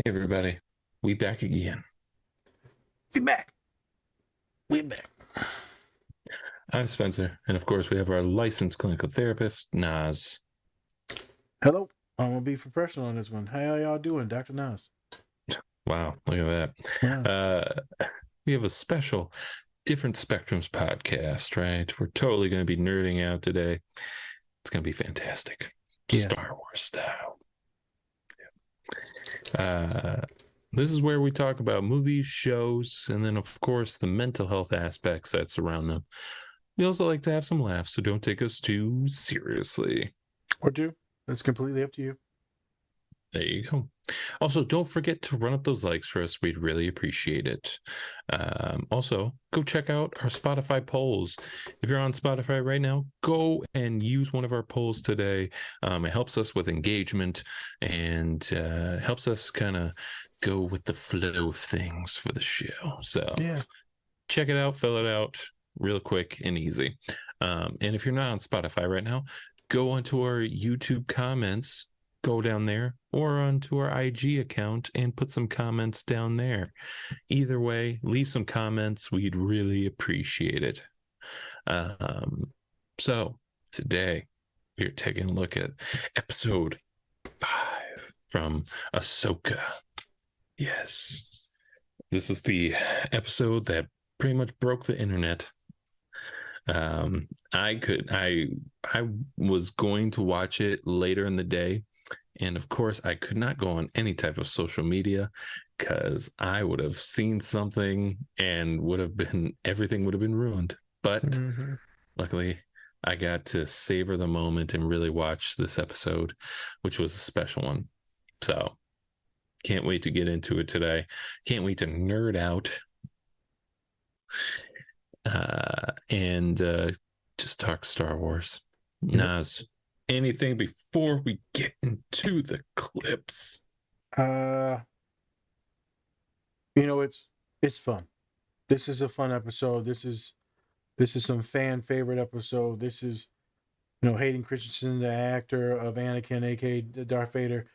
Hey everybody, we back again. We back. We back. I'm Spencer, and of course we have our licensed clinical therapist, Naz. Hello. I'm gonna be professional on this one. How y'all doing, Dr. Nas? Wow, look at Wow. that. We have a special different spectrums podcast, right? We're totally going to be nerding out today. It's going to be fantastic. Yes. Star Wars style. Uh, this is where we talk about movies, shows, and then of course the mental health aspects that surround them. We also like to have some laughs, so don't take us too seriously. Or two. That's completely up to you. There you go. Also, don't forget to run up those likes for us. We'd really appreciate it. Also, go check out our Spotify polls. If you're on Spotify right now, go and use one of our polls today. It helps us with engagement and helps us kind of go with the flow of things for the show. So Yeah. check it out, fill it out real quick and easy. And if you're not on Spotify right now, go onto our YouTube comments, go down there, or onto our IG account and put some comments down there. Either way, leave some comments. We'd really appreciate it. So today we're taking a look at episode 5 from Ahsoka. Yes. This is the episode that pretty much broke the internet. I was going to watch it later in the day, and of course I could not go on any type of social media because I would have seen something and everything would have been ruined. But Mm-hmm. luckily I got to savor the moment and really watch this episode, which was a special one. So can't wait to get into it today. Can't wait to nerd out and just talk Star Wars. Yep. Nas, anything before we get into the clips? Uh, it's fun. This is a fun episode. This is some fan favorite episode. This is Hayden Christensen, the actor of Anakin, aka Darth Vader.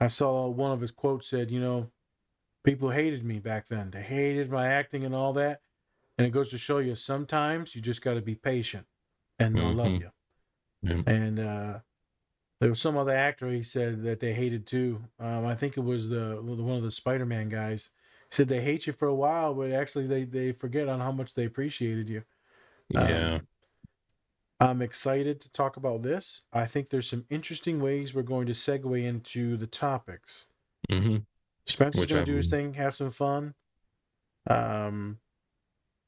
I saw one of his quotes said, people hated me back then. They hated my acting and all that. And it goes to show you sometimes you just got to be patient and they'll love Mm-hmm. you. Yeah. And there was some other actor he said that they hated too. I think it was the one of the Spider-Man guys. He said they hate you for a while, but actually they forget on how much they appreciated you. Yeah. Um, I'm excited to talk about this. I think there's some interesting ways we're going to segue into the topics. Mm-hmm. Spencer's Which going to do his I'm. thing, have some fun. Um,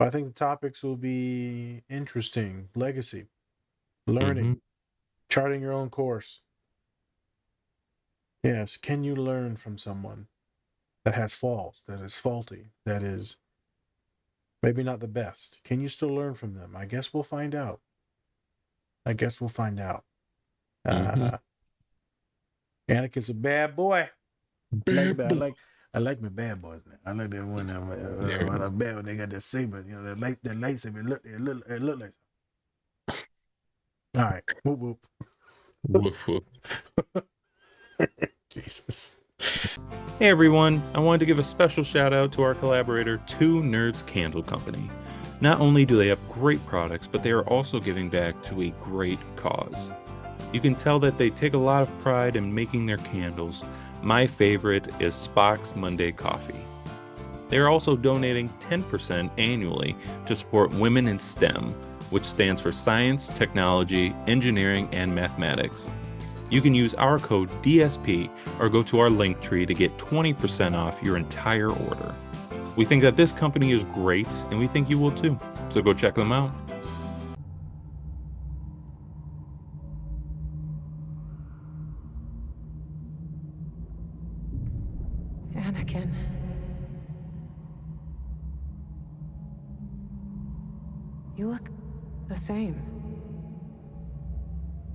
I think the topics will be interesting. Legacy, Mm-hmm. learning, charting your own course. Yes, can you learn from someone that has faults, that is faulty, that is maybe not the best? Can you still learn from them? I guess we'll find out. I guess we'll find out. Mm-hmm. Uh, Anakin's a bad boy. I like Bad bad. boy. I like my bad boys now. I like that one. There it When is. I'm bad when they got that saber. That lightsaber. It look like. All right. Whoop Woof woof. whoop. Jesus. Hey everyone, I wanted to give a special shout out to our collaborator, Two Nerds Candle Company. Not only do they have great products, but they are also giving back to a great cause. You can tell that they take a lot of pride in making their candles. My favorite is Spock's Monday Coffee. They are also donating 10% annually to support Women in STEM, which stands for Science, Technology, Engineering, and Mathematics. You can use our code DSP or go to our link tree to get 20% off your entire order. We think that this company is great, and we think you will too. So go check them out. Anakin. You look the same.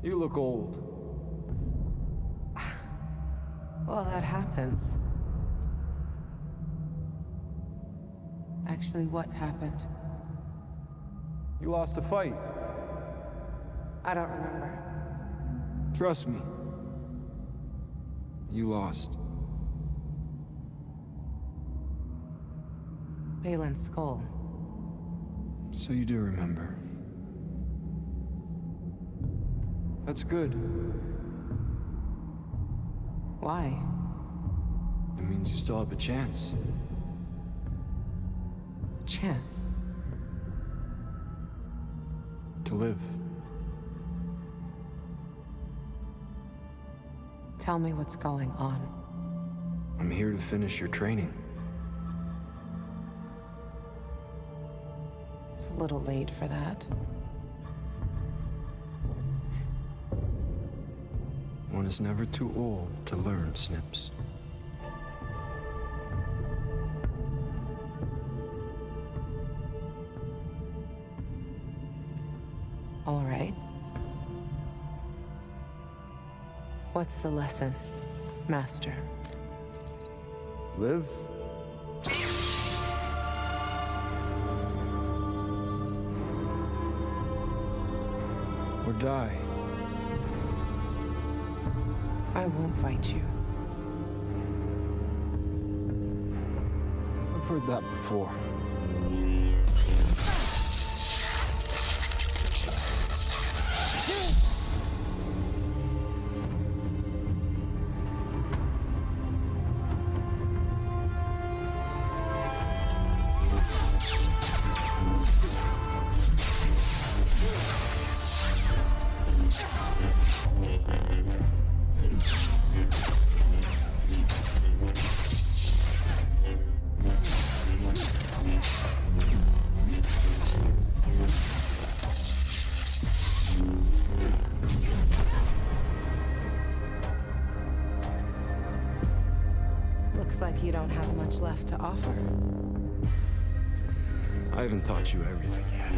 You look old. Well, that happens. Actually, what happened? You lost a fight. I don't remember. Trust me. You lost. Balin's skull. So you do remember. That's good. Why? It means you still have a chance. Chance. To live. Tell me what's going on. I'm here to finish your training. It's a little late for that. One is never too old to learn, Snips. All right. What's the lesson, Master? Live. Or die. I won't fight you. I've heard that before. Looks like you don't have much left to offer. I haven't taught you everything yet.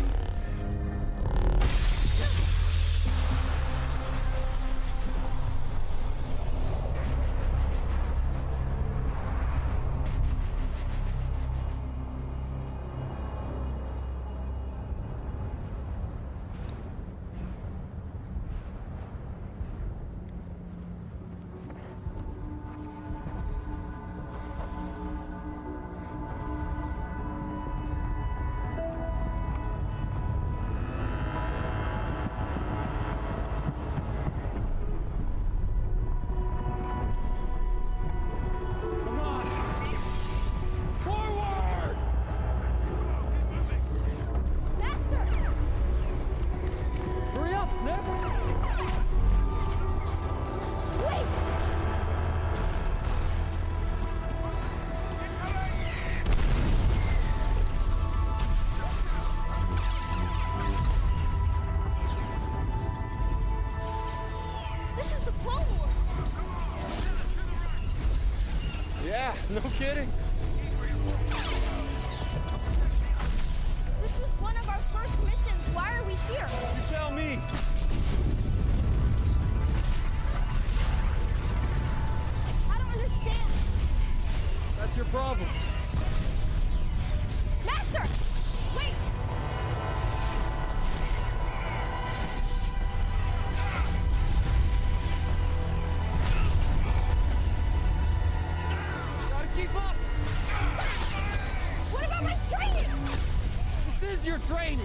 Yeah, no kidding. This was one of our first missions. Why are we here? You tell me. I don't understand. That's your problem. Master! Wait! Gotta keep up. What about my training? This is your training.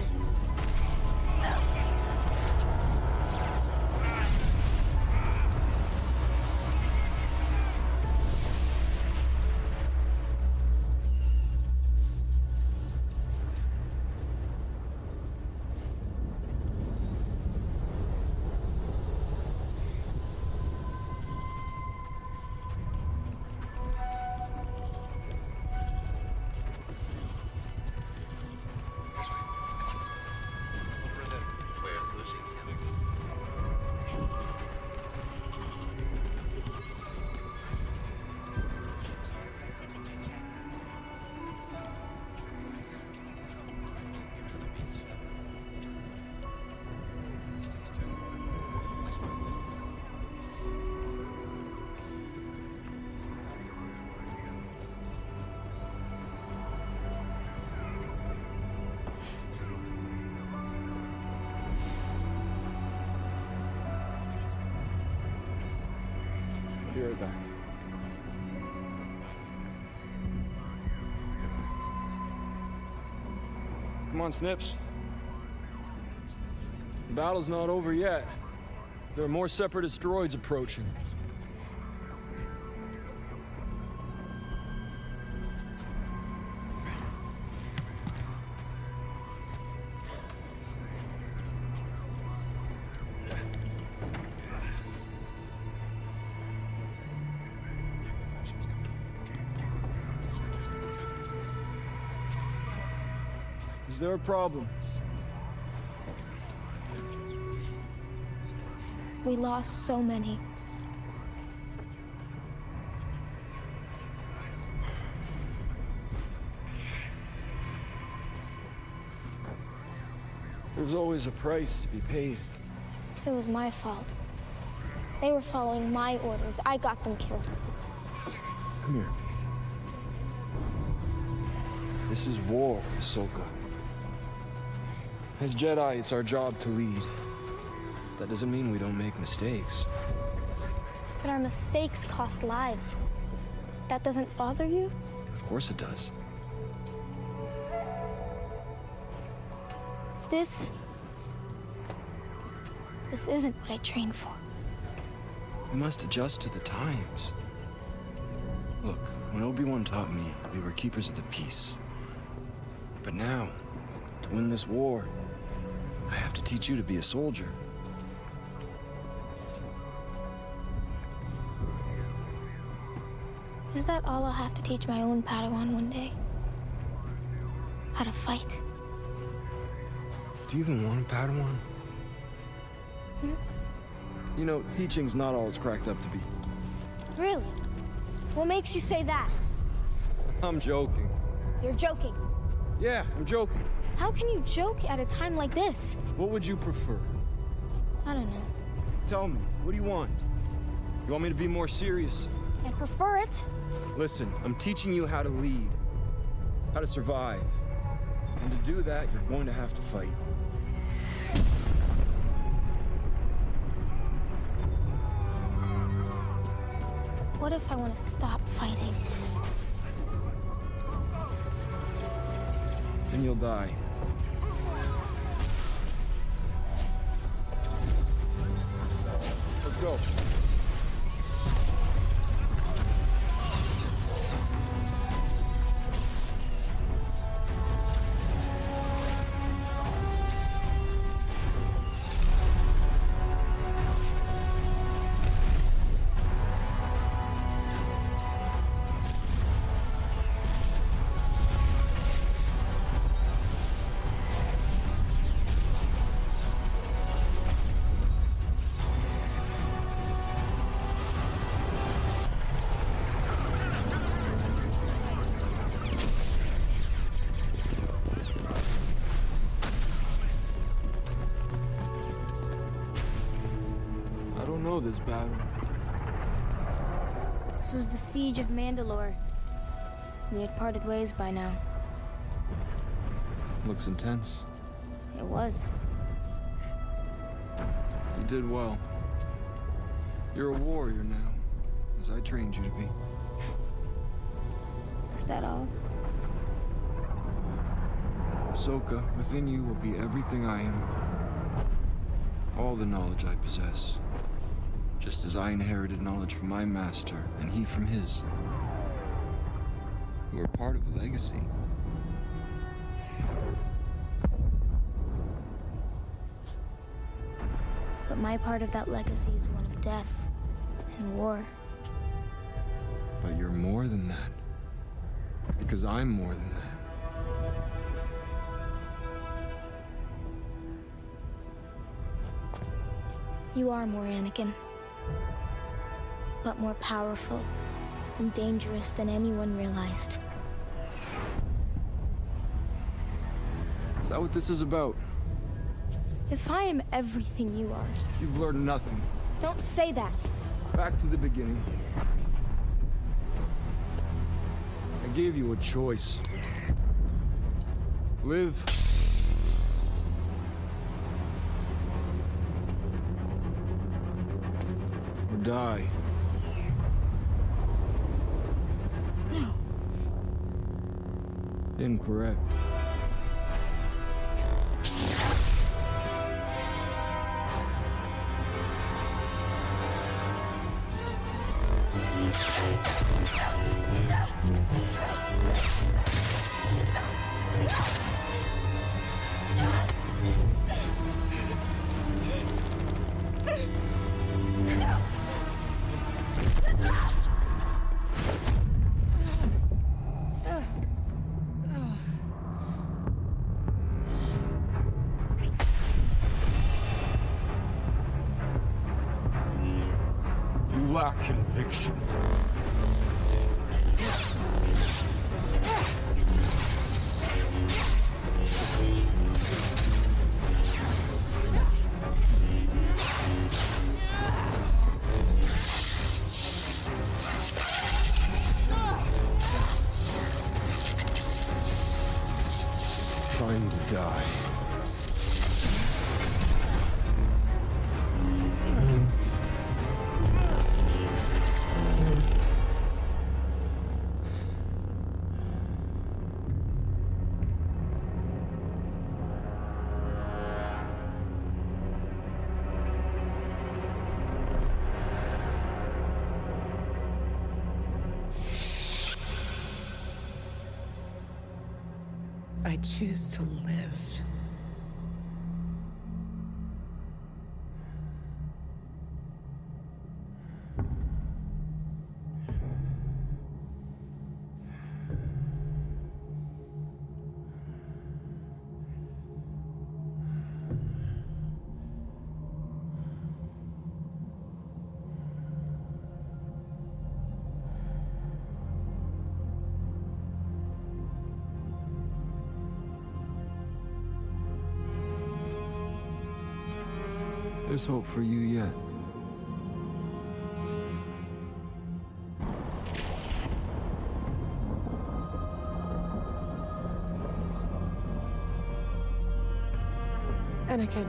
Be right back. Come on, Snips. The battle's not over yet. There are more separatist droids approaching. Is there a problem? We lost so many. There's always a price to be paid. It was my fault. They were following my orders. I got them killed. Come here. This is war, Ahsoka. As Jedi, it's our job to lead. That doesn't mean we don't make mistakes. But our mistakes cost lives. That doesn't bother you? Of course it does. This isn't what I trained for. We must adjust to the times. Look, when Obi-Wan taught me, we were keepers of the peace. But now, to win this war, I have to teach you to be a soldier. Is that all I'll have to teach my own Padawan one day? How to fight? Do you even want a Padawan? You know, teaching's not all it's cracked up to be. Really? What makes you say that? I'm joking. You're joking. Yeah, I'm joking. How can you joke at a time like this? What would you prefer? I don't know. Tell me, what do you want? You want me to be more serious? I prefer it. Listen, I'm teaching you how to lead, how to survive. And to do that, you're going to have to fight. What if I want to stop fighting? Then you'll die. Let's go. This battle. This was the siege of Mandalore. We had parted ways by now. Looks intense. It was. You did well. You're a warrior now, as I trained you to be. Is that all? Ahsoka, within you will be everything I am. All the knowledge I possess. Just as I inherited knowledge from my master, and he from his. You are part of a legacy. But my part of that legacy is one of death and war. But you're more than that. Because I'm more than that. You are more, Anakin. But more powerful and dangerous than anyone realized. Is that what this is about? If I am everything you are, You've learned nothing. don't say that. Back to the beginning. I gave you a choice. Live. Or die. No. Incorrect. You lack conviction. Trying to die. I choose to live. There's hope for you yet. Anakin.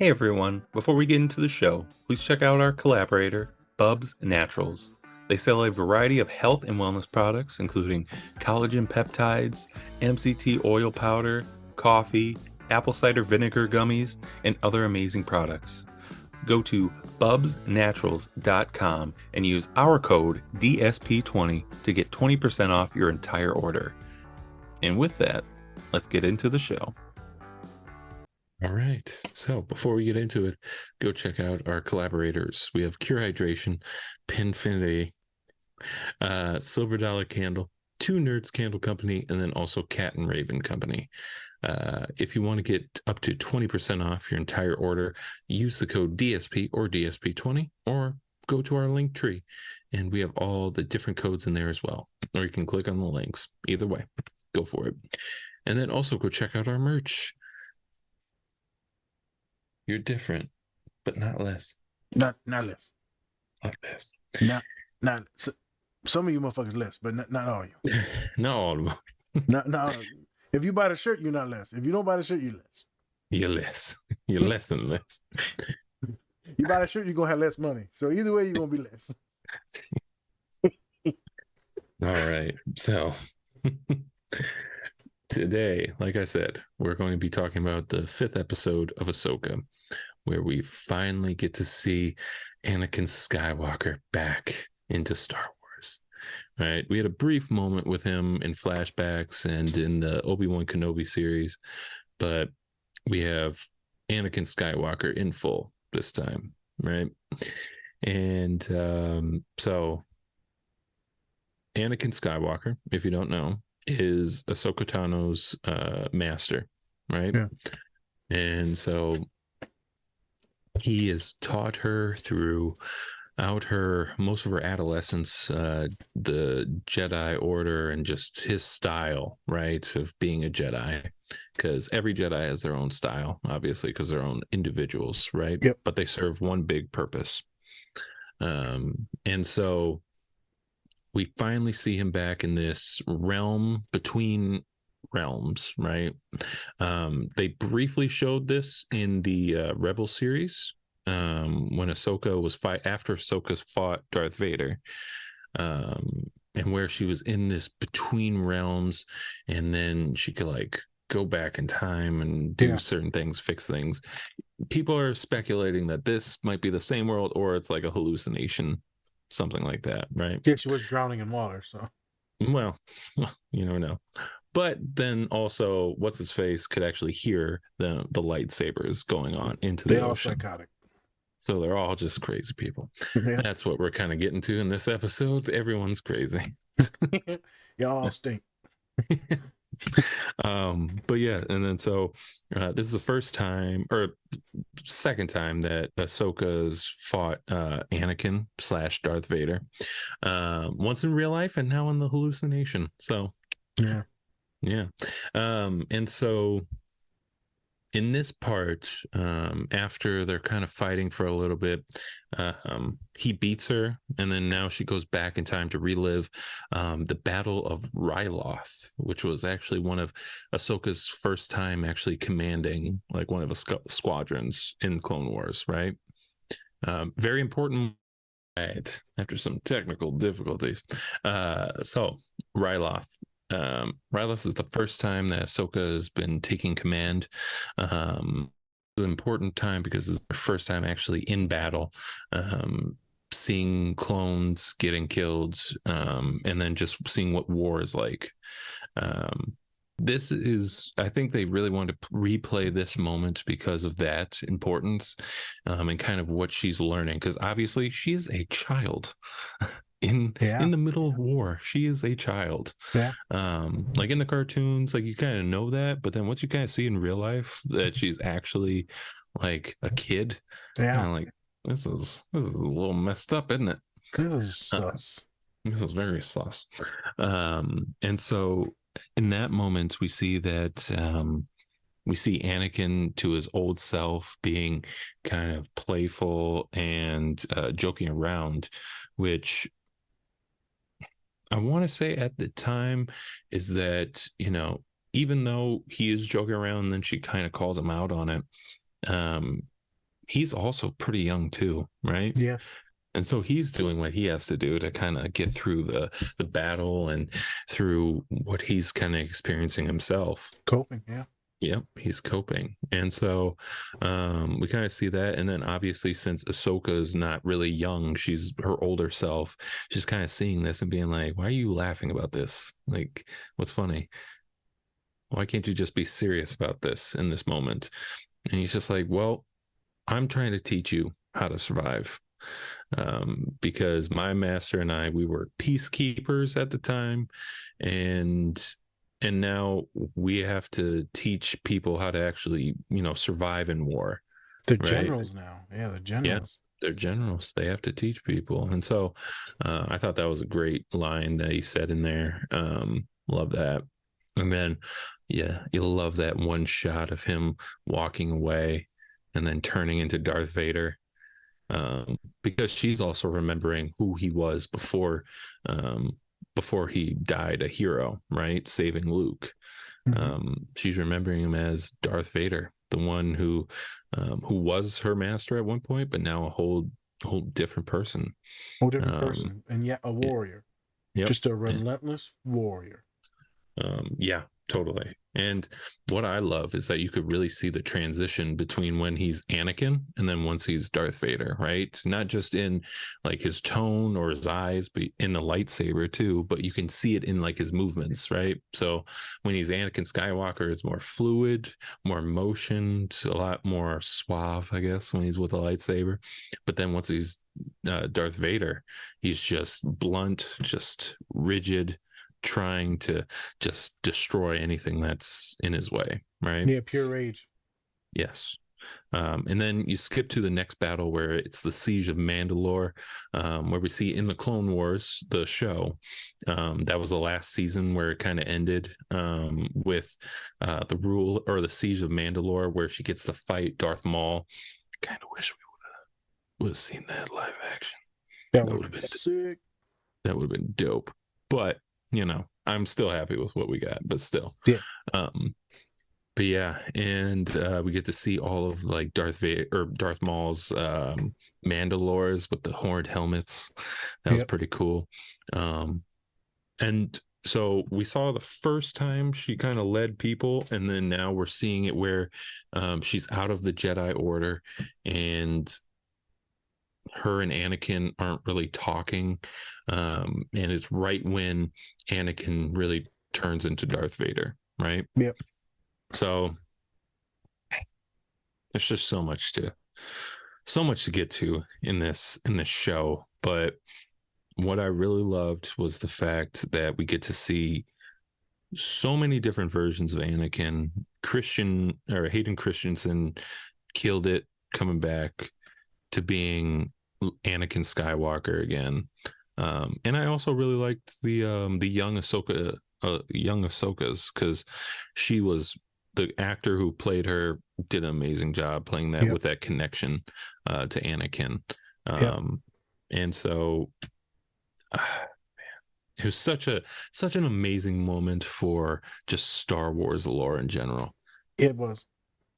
Hey everyone, before we get into the show, please check out our collaborator, Bubs Naturals. They sell a variety of health and wellness products, including collagen peptides, MCT oil powder, coffee, apple cider vinegar gummies, and other amazing products. Go to bubsnaturals.com and use our code DSP20 to get 20% off your entire order. And with that, let's get into the show. All right. So before we get into it, go check out our collaborators. We have Cure Hydration, Pinfinity, Silver Dollar Candle, Two Nerds Candle Company, and then also Cat and Raven Company. If you want to get up to 20% off your entire order, use the code DSP or DSP20, or go to our link tree, and we have all the different codes in there as well. Or you can click on the links. Either way, go for it. And then also go check out our merch. You're different, but not less. Not less. Not less. Not some of you motherfuckers less, but not all you. Not all of them. Not all of you. If you buy the shirt, you're not less. If you don't buy the shirt, you're less. You're less. You're less than less. You buy the shirt, you're gonna have less money. So either way, you're gonna be less. All right. So today, like I said, we're going to be talking about the 5th episode of Ahsoka, where we finally get to see Anakin Skywalker back into Star Wars. All right. We had a brief moment with him in flashbacks and in the Obi-Wan Kenobi series, but we have Anakin Skywalker in full this time, right? And so Anakin Skywalker, if you don't know, is Ahsoka Tano's master, right? Yeah. And so he has taught her throughout most of her adolescence, the Jedi Order and just his style, right, of being a Jedi, because every Jedi has their own style, obviously, because they're own individuals, right? Yep. But they serve one big purpose. And so we finally see him back in this realm between realms, right? They briefly showed this in the Rebel series, when Ahsoka was after Ahsoka's fought Darth Vader, and where she was in this between realms, and then she could like go back in time and do certain things, fix things. People are speculating that this might be the same world, or it's like a hallucination, something like that, right? Yeah, she was drowning in water, so. Well, you never know. But then also, what's his face could actually hear the lightsabers going on into the ocean. They all psychotic. So they're all just crazy people. Yeah. That's what we're kind of getting to in this episode. Everyone's crazy. Y'all stink. But yeah, and then so this is the first time or second time that Ahsoka's fought Anakin / Darth Vader, once in real life and now in the hallucination. So yeah. And so in this part, after they're kind of fighting for a little bit, he beats her, and then now she goes back in time to relive the Battle of Ryloth, which was actually one of Ahsoka's first time actually commanding like one of the squadrons in Clone Wars, right? Very important. Right, after some technical difficulties. So Ryloth. Ryloth is the first time that Ahsoka has been taking command. It's an important time because it's the first time actually in battle, seeing clones getting killed, and then just seeing what war is like. This is, I think they really wanted to replay this moment because of that importance, and kind of what she's learning, because obviously she is a child. In the middle of war, she is a child. Like in the cartoons, like you kind of know that, but then once you kind of see in real life that she's actually like a kid, kind of like this is a little messed up, isn't it? This is sus. This is very sus. And so in that moment we see that we see Anakin to his old self being kind of playful and joking around, which I want to say at the time is that, you know, even though he is joking around and then she kind of calls him out on it, he's also pretty young too, right? Yes. And so he's doing what he has to do to kind of get through the battle and through what he's kind of experiencing himself. Coping, yeah. Yep, he's coping. And so we kind of see that. And then obviously, since Ahsoka is not really young, she's her older self, she's kind of seeing this and being like, why are you laughing about this? Like, what's funny? Why can't you just be serious about this in this moment? And he's just like, well, I'm trying to teach you how to survive. Because my master and I, we were peacekeepers at the time, and now we have to teach people how to actually, you know, survive in war. They're generals now. Yeah, they're generals. Yeah, they're generals. They have to teach people. And so I thought that was a great line that he said in there. Love that. And then, yeah, you'll love that one shot of him walking away and then turning into Darth Vader. Because she's also remembering who he was before he died, a hero, right? Saving Luke. She's remembering him as Darth Vader, the one who was her master at one point, but now a whole different person. Whole different person, and yet a warrior. Yep. Just a relentless warrior. Yeah, totally. And what I love is that you could really see the transition between when he's Anakin and then once he's Darth Vader, right? Not just in like his tone or his eyes, but in the lightsaber too, but you can see it in like his movements, right? So when he's Anakin Skywalker, it's more fluid, more motioned, a lot more suave, I guess, when he's with a lightsaber. But then once he's Darth Vader, he's just blunt, just rigid, trying to just destroy anything that's in his way, right? Yeah, pure rage. Yes. And then you skip to the next battle where it's the Siege of Mandalore, where we see in the Clone Wars, the show, that was the last season where it kind of ended with the rule or the Siege of Mandalore, where she gets to fight Darth Maul. Kind of wish we would have seen that live action. That would have been sick. That would have been dope. But, you know, I'm still happy with what we got, but still. Yeah. But yeah, and we get to see all of like Darth Vader or Darth Maul's Mandalores with the horned helmets. That was pretty cool. And so we saw the first time she kind of led people, and then now we're seeing it where she's out of the Jedi Order, and her and Anakin aren't really talking. And it's right when Anakin really turns into Darth Vader, right? Yep. So there's just so much to get to in this show. But what I really loved was the fact that we get to see so many different versions of Anakin. Hayden Christensen killed it, coming back to being Anakin Skywalker again. And I also really liked the young Ahsoka's, because she was, the actor who played her did an amazing job playing that with that connection to Anakin. And so man, it was such an amazing moment for just Star Wars lore in general. It was.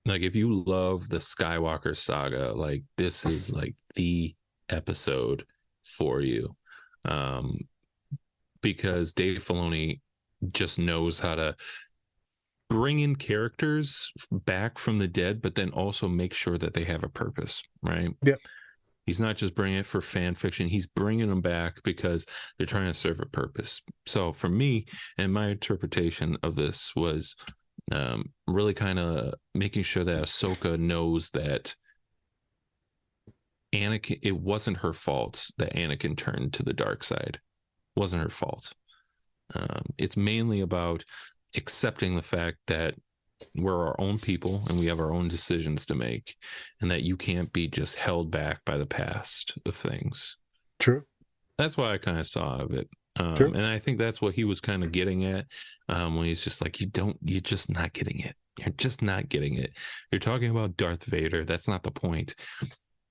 Like, if you love the Skywalker saga, like, this is like the episode for you. Because Dave Filoni just knows how to bring in characters back from the dead, but then also make sure that they have a purpose, right? Yep. He's not just bringing it for fan fiction. He's bringing them back because they're trying to serve a purpose. So for me, and my interpretation of this was really kind of making sure that Ahsoka knows that Anakin, it wasn't her fault that Anakin turned to the dark side. It wasn't her fault. It's mainly about accepting the fact that we're our own people and we have our own decisions to make, and that you can't be just held back by the past of things. True. That's why I kind of saw of it. And I think that's what he was kind of getting at when he's just like, you're just not getting it. You're just not getting it. You're talking about Darth Vader. That's not the point.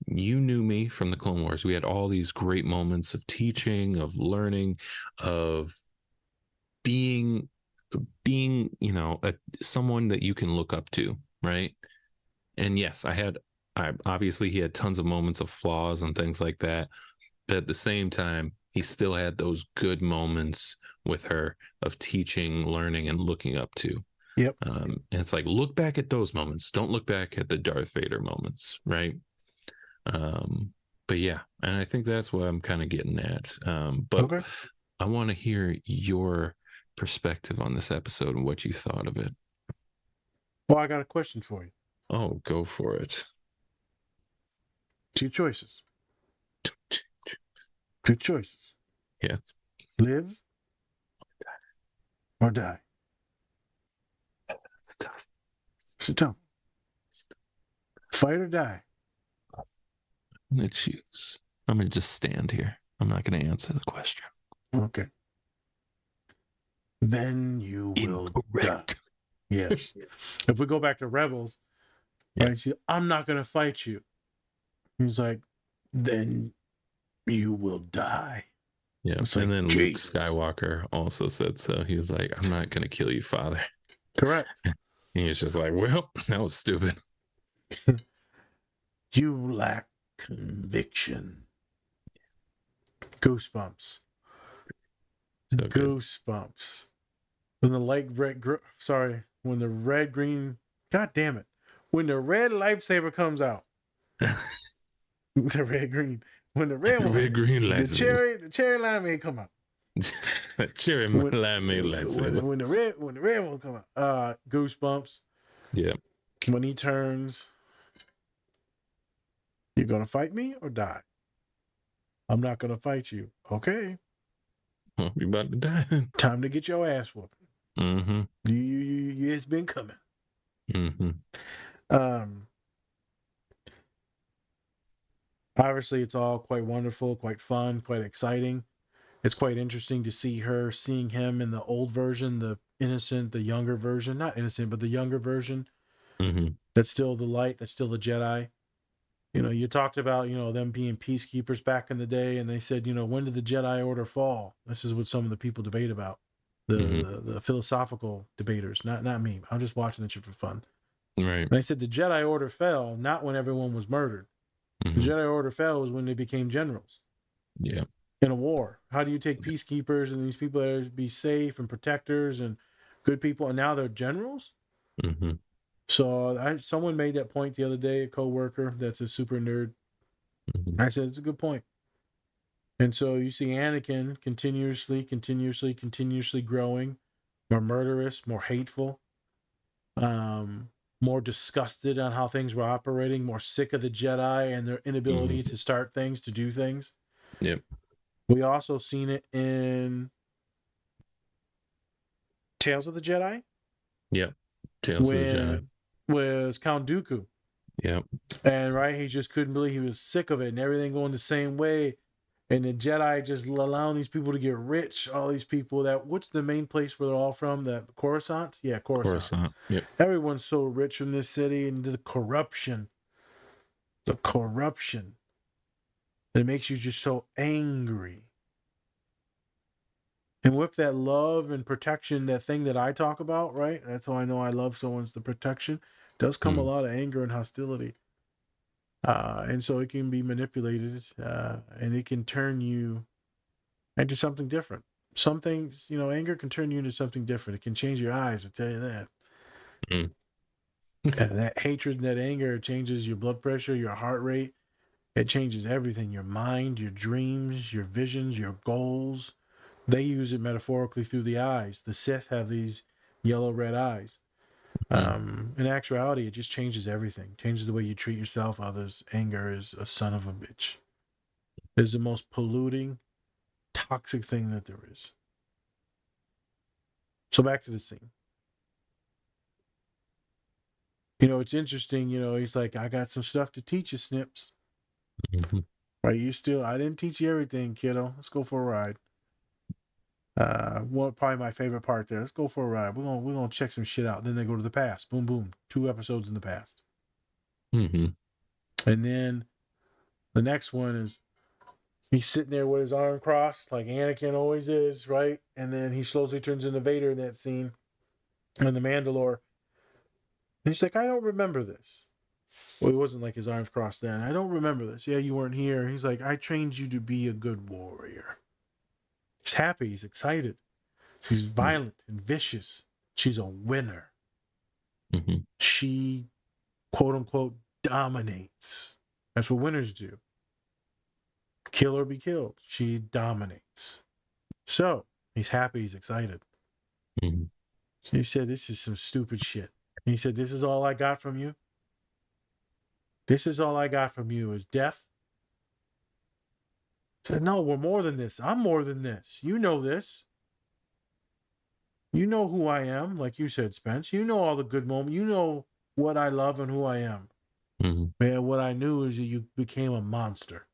You knew me from the Clone Wars. We had all these great moments of teaching, of learning, of being, you know, someone that you can look up to, right? And yes, obviously he had tons of moments of flaws and things like that, but at the same time, he still had those good moments with her of teaching, learning, and looking up to. Yep. And it's like, look back at those moments. Don't look back at the Darth Vader moments, right? But yeah, and I think that's what I'm kind of getting at. But okay. I want to hear your perspective on this episode and what you thought of it. Well, I got a question for you. Oh, go for it. Two choices. Two choices. Yes. Live or die. That's tough. It's tough. Fight or die. I'm going to choose. I'm going to just stand here. I'm not going to answer the question. Okay. Then you will die. Yes. If we go back to Rebels, right? I'm not going to fight you. He's like, then you will die. Yeah. It's and like, then Jesus. Luke Skywalker also said so. He was like, I'm not going to kill you, Father. Correct. And he was just like, well, that was stupid. You lack conviction. Goosebumps. So Goosebumps. When the when the red green, God damn it, when the red lightsaber comes out, the red green, when the red one, red green lightsaber, the cherry limeade come out, cherry limeade lightsaber. When the red one come out, goosebumps. Yeah. When he turns, you're gonna fight me or die? I'm not gonna fight you. Okay. Well, you about to die. Time to get your ass whooped. Mm-hmm. It's been coming. Mm-hmm. Obviously, it's all quite wonderful, quite fun, quite exciting. It's quite interesting to see her, seeing him in the old version, the innocent, the younger version. Not innocent, but the younger version. Mm-hmm. That's still the light. That's still the Jedi. You talked about, them being peacekeepers back in the day, and they said, when did the Jedi Order fall? This is what some of the people debate about. The philosophical debaters, not me. I'm just watching that shit for fun. Right. And they said the Jedi Order fell not when everyone was murdered. The Jedi Order fell was when they became generals. Yeah. In a war. How do you take peacekeepers and these people that are be safe and protectors and good people, and now they're generals? So someone made that point the other day, a coworker that's a super nerd. I said, it's a good point. And so you see Anakin continuously growing, more murderous, more hateful, more disgusted on how things were operating, more sick of the Jedi and their inability to start things, to do things. Yep. We also seen it in Tales of the Jedi. Yep. Tales of the Jedi. Was Count Dooku. Yep. And he just couldn't believe, he was sick of it and everything going the same way. And the Jedi just allowing these people to get rich. All these people what's the main place where they're all from? That Coruscant? Yeah, Coruscant. Yep. Everyone's so rich from this city, and the corruption. It makes you just so angry. And with that love and protection, that thing that I talk about, right? That's how I know I love someone's the protection. Does come a lot of anger and hostility. And so it can be manipulated, and it can turn you into something different. Some things, anger can turn you into something different. It can change your eyes, I tell you that. And that hatred and that anger changes your blood pressure, your heart rate. It changes everything, your mind, your dreams, your visions, your goals. They use it metaphorically through the eyes. The Sith have these yellow-red eyes. In actuality, it just changes everything. Changes the way you treat yourself, others. Anger is a son of a bitch. It is the most polluting, toxic thing that there is. So back to the scene. It's interesting, he's like, I got some stuff to teach you, Snips. Right, I didn't teach you everything, kiddo. Let's go for a ride. Probably my favorite part there. Let's go for a ride. We're gonna check some shit out. Then they go to the past. Boom, boom. 2 episodes in the past. And then the next one is he's sitting there with his arm crossed, like Anakin always is, right? And then he slowly turns into Vader in that scene, and the Mandalore. And he's like, I don't remember this. Well, it wasn't like his arms crossed then. I don't remember this. Yeah, you weren't here. He's like, I trained you to be a good warrior. He's happy. He's excited. She's violent and vicious. She's a winner. She, quote unquote, dominates. That's what winners do. Kill or be killed. She dominates. So he's happy. He's excited. He said, this is some stupid shit. He said, this is all I got from you. This is all I got from you is death. He said, no, we're more than this. I'm more than this. You know this. You know who I am, like you said, Spence. You know all the good moments. You know what I love and who I am. Man, what I knew is that you became a monster.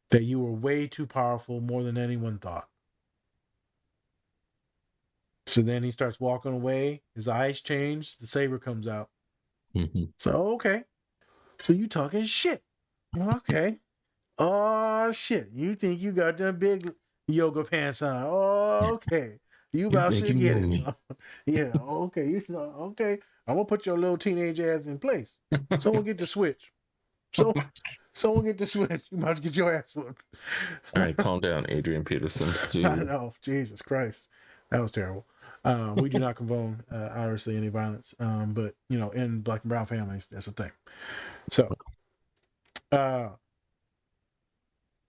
That you were way too powerful, more than anyone thought. So then he starts walking away. His eyes change. The saber comes out. So, okay. So you talking shit. Okay. Oh, shit. You think you got them big yoga pants on. Oh, okay. You about to get it. Yeah, okay. Okay. I'm going to put your little teenage ass in place. Someone get the switch. Someone get the switch. You about to get your ass whooped. All right, calm down, Adrian Peterson. I know. Jesus Christ. That was terrible. We do not condone, obviously, any violence. But, in Black and brown families, that's a thing. So, and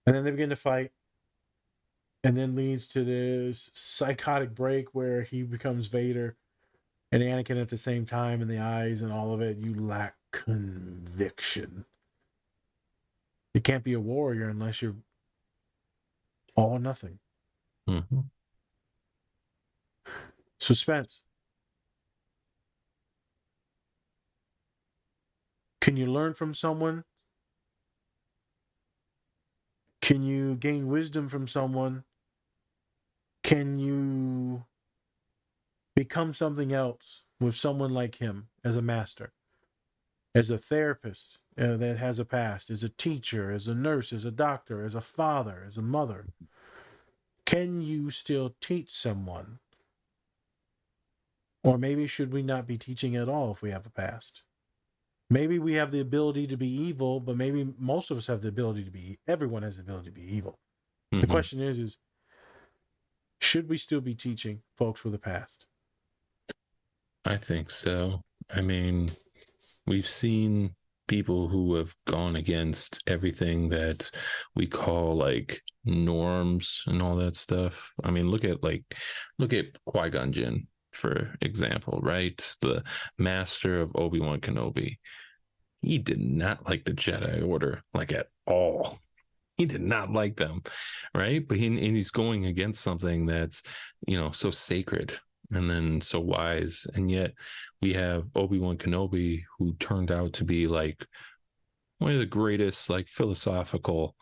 then they begin to fight. And then leads to this psychotic break where he becomes Vader and Anakin at the same time in the eyes and all of it. You lack conviction. You can't be a warrior unless you're all or nothing. Suspense. Can you learn from someone? Can you gain wisdom from someone? Can you become something else with someone like him as a master? as a therapist that has a past, as a teacher, as a nurse, as a doctor, as a father, as a mother, can you still teach someone? Or maybe should we not be teaching at all if we have a past? Maybe we have the ability to be evil, but maybe most of us have the ability to be, everyone has the ability to be evil. The Mhm. question is should we still be teaching folks with a past? I think so. I mean, we've seen people who have gone against everything that we call like norms and all that stuff. I mean, look at Qui-Gon Jinn, for example, right? The master of Obi-Wan Kenobi. He did not like the Jedi Order, like at all. He did not like them, right? But and he's going against something that's, so sacred and then so wise. And yet we have Obi-Wan Kenobi, who turned out to be like one of the greatest, like philosophical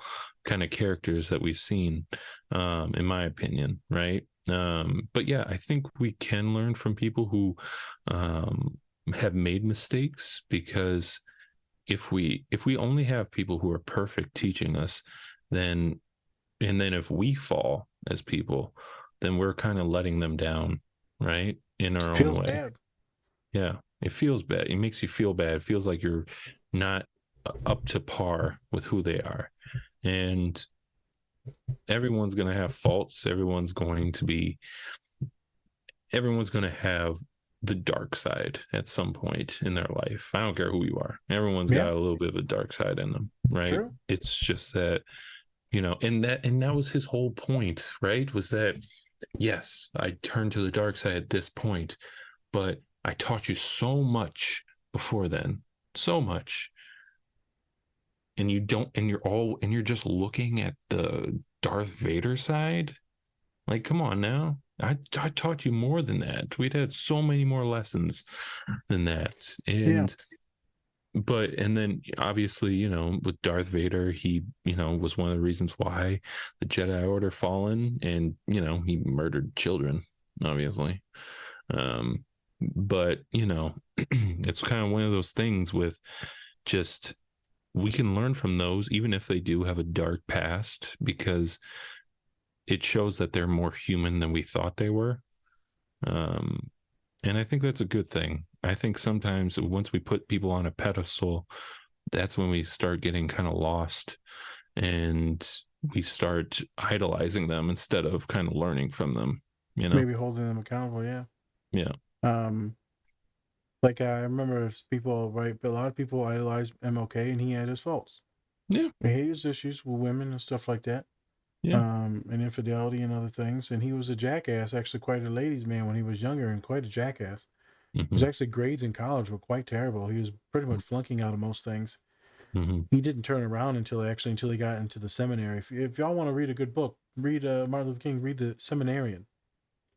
kind of characters that we've seen, in my opinion, right? But yeah, I think we can learn from people who have made mistakes, because if we only have people who are perfect teaching us, then if we fall as people, then we're kind of letting them down, right? In our own Feels way. bad. Yeah, it feels bad. It makes you feel bad. It feels like you're not up to par with who they are. And everyone's going to have faults. Everyone's going to have the dark side at some point in their life. I don't care who you are. Everyone's got a little bit of a dark side in them, right? True. It's just that, and that was his whole point, right? Was that, yes, I turned to the dark side at this point, but I taught you so much before then, so much. And you're just looking at the Darth Vader side. Like, come on now. I taught you more than that. We'd had so many more lessons than that. And then obviously, with Darth Vader, he, was one of the reasons why the Jedi Order fallen, and, he murdered children, obviously. But, it's kind of one of those things with just, we can learn from those, even if they do have a dark past, because it shows that they're more human than we thought they were. And I think that's a good thing. I think sometimes once we put people on a pedestal, that's when we start getting kind of lost, and we start idolizing them instead of kind of learning from them, Maybe holding them accountable. Yeah. Like I remember people, right? A lot of people idolize MLK, and he had his faults. Yeah. He had his issues with women and stuff like that. Yeah. And infidelity and other things. And he was a jackass, actually quite a ladies' man when he was younger, and quite a jackass. His actually grades in college were quite terrible. He was pretty much flunking out of most things. He didn't turn around until he got into the seminary. If y'all want to read a good book, read Martin Luther King, read The Seminarian.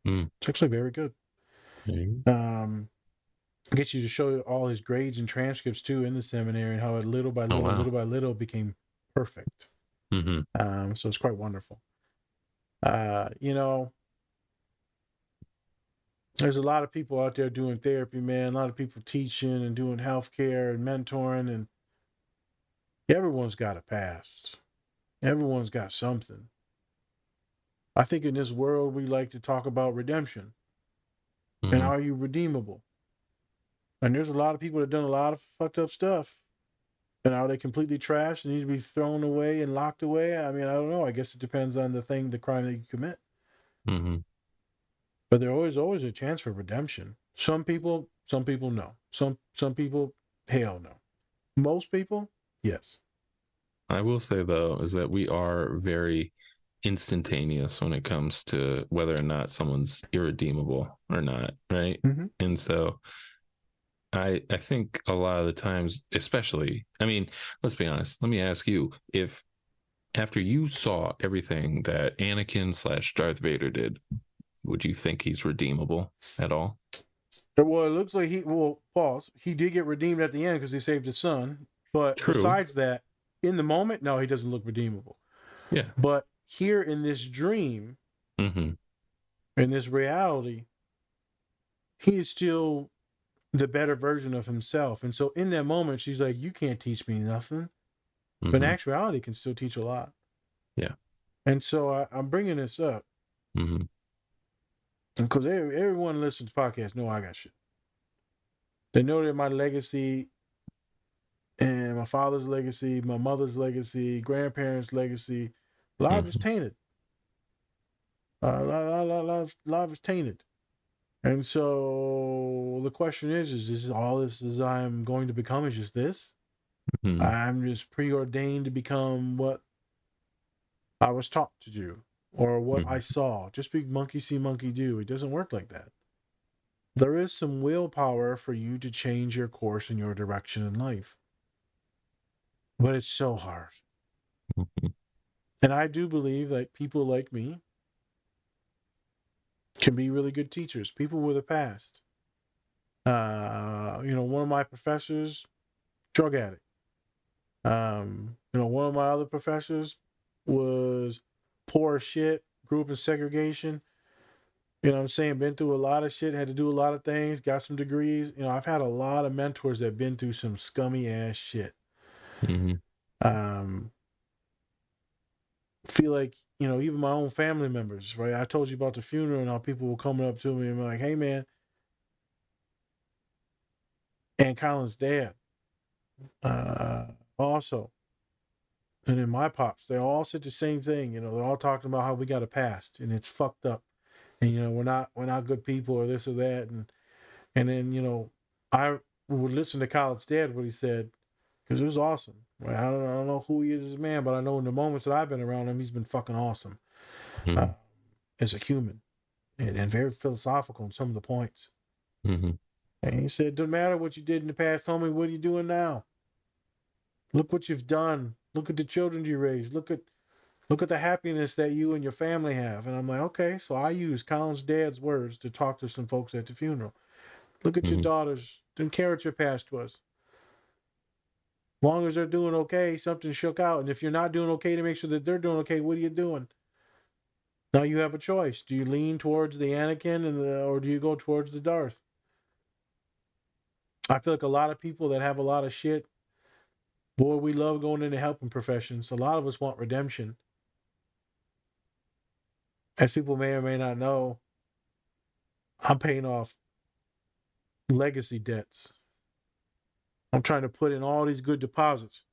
It's actually very good. Gets you to show all his grades and transcripts too in the seminary, and how it little by little became perfect. So it's quite wonderful. There's a lot of people out there doing therapy, man. A lot of people teaching and doing healthcare and mentoring, and everyone's got a past. Everyone's got something. I think in this world we like to talk about redemption. And are you redeemable? And there's a lot of people that have done a lot of fucked up stuff. And are they completely trashed and need to be thrown away and locked away? I mean, I don't know. I guess it depends on the crime that you commit. But there's always a chance for redemption. Some people no. Some people, hell no. Most people, yes. I will say though, is that we are very instantaneous when it comes to whether or not someone's irredeemable or not, right? And so I think a lot of the times, especially, I mean, let's be honest. Let me ask you, if after you saw everything that Anakin / Darth Vader did, would you think he's redeemable at all? Well, it looks like he did get redeemed at the end because he saved his son. But True. Besides that, in the moment, no, he doesn't look redeemable. Yeah. But here in this dream, in this reality, he is still the better version of himself. And so in that moment, she's like, you can't teach me nothing. But in Mhm. actuality, can still teach a lot. Yeah. And so I'm bringing this up Mhm. because everyone listens to podcasts know I got shit. They know that my legacy and my father's legacy, my mother's legacy, grandparents' legacy, a lot of it's Mhm. tainted. A lot of it's tainted. And so the question is all this as I'm going to become is just this? Mhm. I'm just preordained to become what I was taught to do or what I Mhm. saw. Just be monkey see, monkey do. It doesn't work like that. There is some willpower for you to change your course and your direction in life. But it's so hard. Mhm. And I do believe that people like me can be really good teachers, people with a past. One of my professors, drug addict. One of my other professors was poor as shit, grew up in segregation. You know what I'm saying? Been through a lot of shit, had to do a lot of things, got some degrees. I've had a lot of mentors that have been through some scummy ass shit. Mhm. Um, feel like, even my own family members, right? I told you about the funeral and how people were coming up to me and be like, hey man, and Colin's dad, also. And then my pops, they all said the same thing. They're all talking about how we got a past and it's fucked up. And we're not good people or this or that. And then, I would listen to Colin's dad, what he said, because it was awesome. Right? I don't know who he is as a man, but I know in the moments that I've been around him, he's been fucking awesome Mhm. as a human and very philosophical in some of the points. Mhm. And he said, "Doesn't matter what you did in the past, homie. What are you doing now? Look what you've done. Look at the children you raised. Look at the happiness that you and your family have." And I'm like, okay. So I used Colin's dad's words to talk to some folks at the funeral. Look at your Mhm. daughters. Didn't care what your past was. Long as they're doing okay, something shook out. And if you're not doing okay to make sure that they're doing okay, what are you doing? Now you have a choice. Do you lean towards the Anakin or do you go towards the Darth? I feel like a lot of people that have a lot of shit, boy, we love going into helping professions. A lot of us want redemption. As people may or may not know, I'm paying off legacy debts. I'm trying to put in all these good deposits.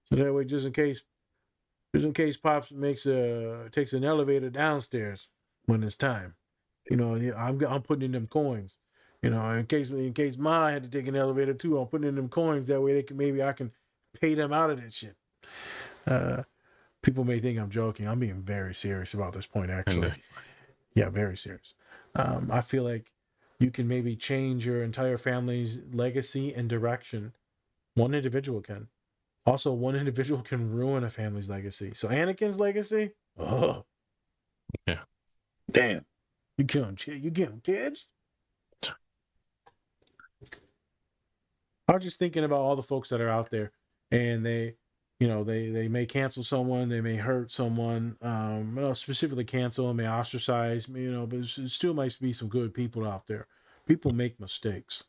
So that way, just in case Pops takes an elevator downstairs when it's time. I'm putting in them coins. In case Ma had to take an elevator too, I'm putting in them coins. That way maybe I can pay them out of that shit. Uh, People may think I'm joking. I'm being very serious about this point, actually. Kinda. Yeah, very serious. I feel like you can maybe change your entire family's legacy and direction. One individual can. Also, one individual can ruin a family's legacy. So Anakin's legacy, oh Yeah. damn, you killing kids. I was just thinking about all the folks that are out there, and they may cancel someone, they may hurt someone, specifically cancel, may ostracize, but it still might be some good people out there. People make mistakes.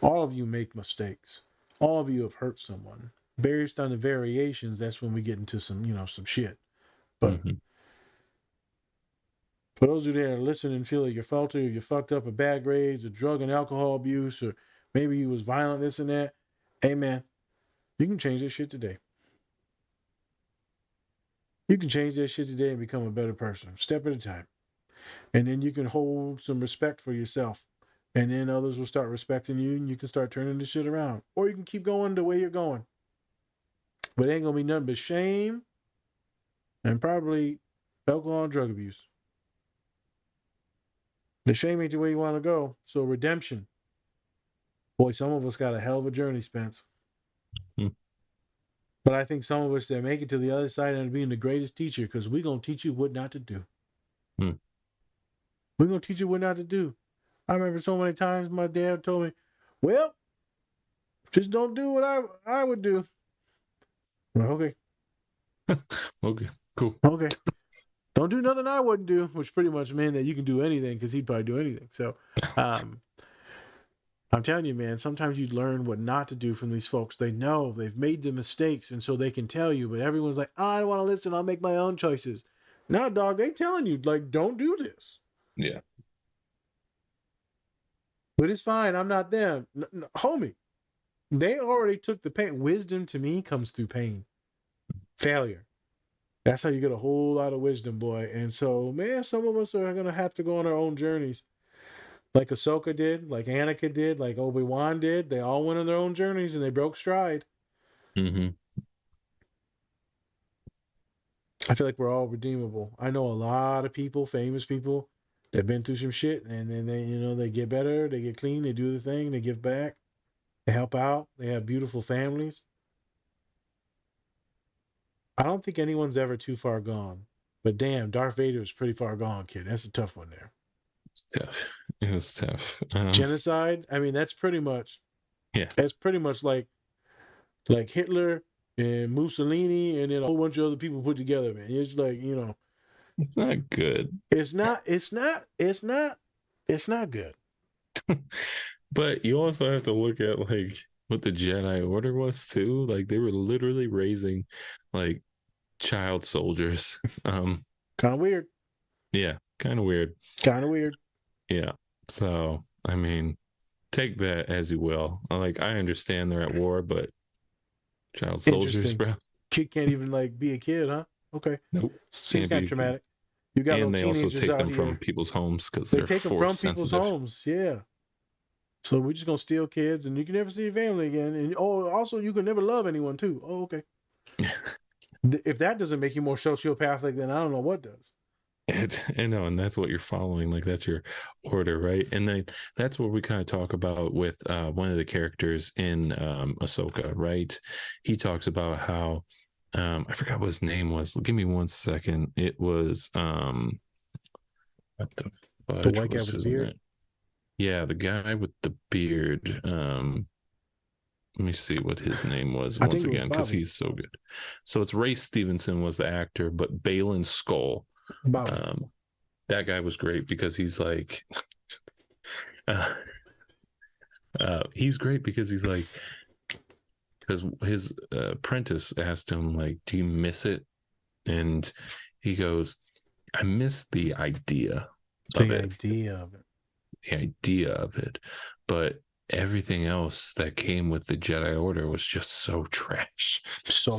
All of you make mistakes. All of you have hurt someone. Based on the variations, that's when we get into some shit. But Mhm. for those of you that are listening and feel like you're faulty or you fucked up with bad grades or drug and alcohol abuse or maybe you was violent, this and that, hey man, you can change this shit today. You can change that shit today and become a better person, step at a time. And then you can hold some respect for yourself. And then others will start respecting you and you can start turning this shit around. Or you can keep going the way you're going. But it ain't gonna be nothing but shame and probably alcohol and drug abuse. The shame ain't the way you want to go. So redemption. Boy, some of us got a hell of a journey, Spence. Mhm. But I think some of us that make it to the other side end up being the greatest teacher because we're going to teach you what not to do. Mhm. We're going to teach you what not to do. I remember so many times my dad told me, well, just don't do what I would do. Well, okay. Okay. Cool. Okay. Don't do nothing I wouldn't do, which pretty much meant that you can do anything because he'd probably do anything. So, I'm telling you, man, sometimes you learn what not to do from these folks. They know they've made the mistakes, and so they can tell you, but everyone's like, oh, I don't want to listen. I'll make my own choices. No, dog, they telling you, like, don't do this. Yeah. But it's fine. I'm not them. Homie, they already took the pain. Wisdom to me comes through pain. Failure. That's how you get a whole lot of wisdom, boy. And so, man, some of us are going to have to go on our own journeys. Like Ahsoka did, like Anakin did, like Obi-Wan did. They all went on their own journeys and they broke stride. Mm-hmm. I feel like we're all redeemable. I know a lot of people, famous people, that've been through some shit, and then they get better, they get clean, they do the thing, they give back, they help out, they have beautiful families. I don't think anyone's ever too far gone. But damn, Darth Vader is pretty far gone, kid. That's a tough one there. It's tough. It was tough. Genocide? I mean, that's pretty much like Hitler and Mussolini and then a whole bunch of other people put together, man. It's like, it's not good. It's not good. But you also have to look at like what the Jedi Order was too. Like they were literally raising like child soldiers. Kind of weird. Yeah, kind of weird. Kind of weird. Yeah. So, I mean, take that as you will. Like I understand they're at war, but child soldiers, bro. Kid can't even like be a kid, huh? Okay. Nope. Seems kind of traumatic. You got and they also teenagers take out them here. from people's homes because They they're take them from people's sensitive. homes. Yeah. So we're just gonna steal kids, and you can never see your family again. And also you can never love anyone too. Oh, okay. If that doesn't make you more sociopathic, then I don't know what does. I know, and that's what you're following. Like that's your order, right? And then that's what we kind of talk about with one of the characters in Ahsoka, right? He talks about how I forgot what his name was. Give me 1 second. It was what the fudge The white guy was with his the beard? name? Yeah, the guy with the beard. Let me see what his name was I once think it was again because Bobby. he's so good. So it's Ray Stevenson was the actor, but Balin Skull. Bobby. That guy was great because he's like he's great because he's like because his apprentice asked him like, do you miss it? And he goes, I miss the idea of it. The idea of it, but everything else that came with the Jedi Order was just so trash, so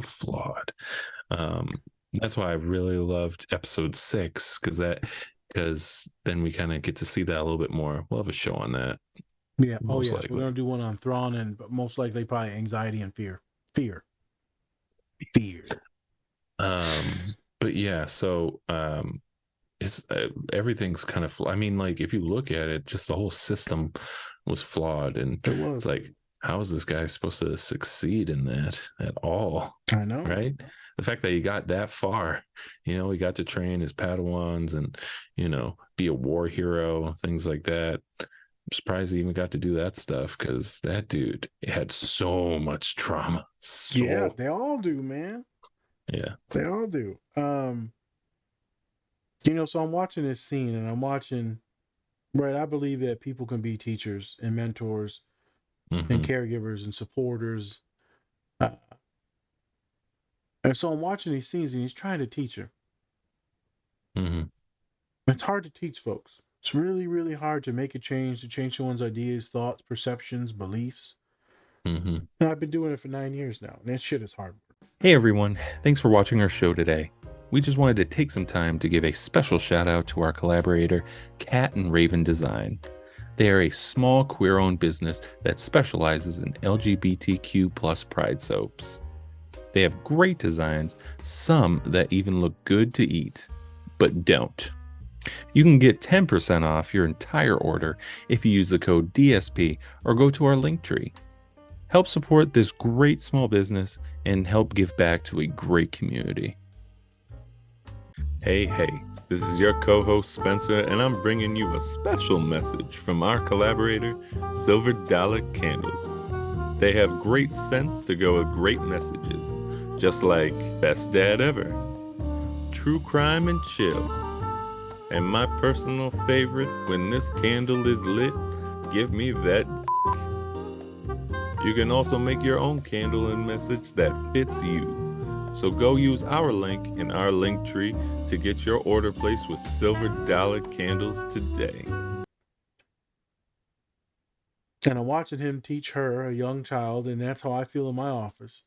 flawed. That's why I really loved episode 6 because then we kind of get to see that a little bit more. We'll have a show on that. Yeah. Most We're likely. gonna do one on Thrawn and most likely probably anxiety and fear. But yeah, so it's everything's kind of. I mean, like if you look at it, just the whole system was flawed, and it's like, how is this guy supposed to succeed in that at all? I know, right? The fact that he got that far, he got to train his Padawans and be a war hero, things like that. I'm surprised he even got to do that stuff because that dude had so much trauma. Yeah, they all do, man. Yeah, they all do. So I'm watching this scene and I'm watching, right? I believe that people can be teachers and mentors and caregivers and supporters. And so I'm watching these scenes and he's trying to teach her. It's hard to teach folks. It's really, really hard to make a change, to change someone's ideas, thoughts, perceptions, beliefs. And I've been doing it for 9 years now. And that shit is hard work. Hey everyone, thanks for watching our show today. We just wanted to take some time to give a special shout out to our collaborator, Cat and Raven Design. They are a small queer-owned business that specializes in LGBTQ plus pride soaps. They have great designs, some that even look good to eat, but don't. You can get 10% off your entire order if you use the code DSP or go to our link tree. Help support this great small business and help give back to a great community. Hey, this is your co-host Spencer, and I'm bringing you a special message from our collaborator, Silver Dollar Candles. They have great scents to go with great messages, just like Best Dad Ever, True Crime and Chill, and my personal favorite, when this candle is lit, give me that. You can also make your own candle and message that fits you. So go use our link in our link tree to get your order placed with silver dollar candles today. And I'm watching him teach her, a young child, and that's how I feel in my office.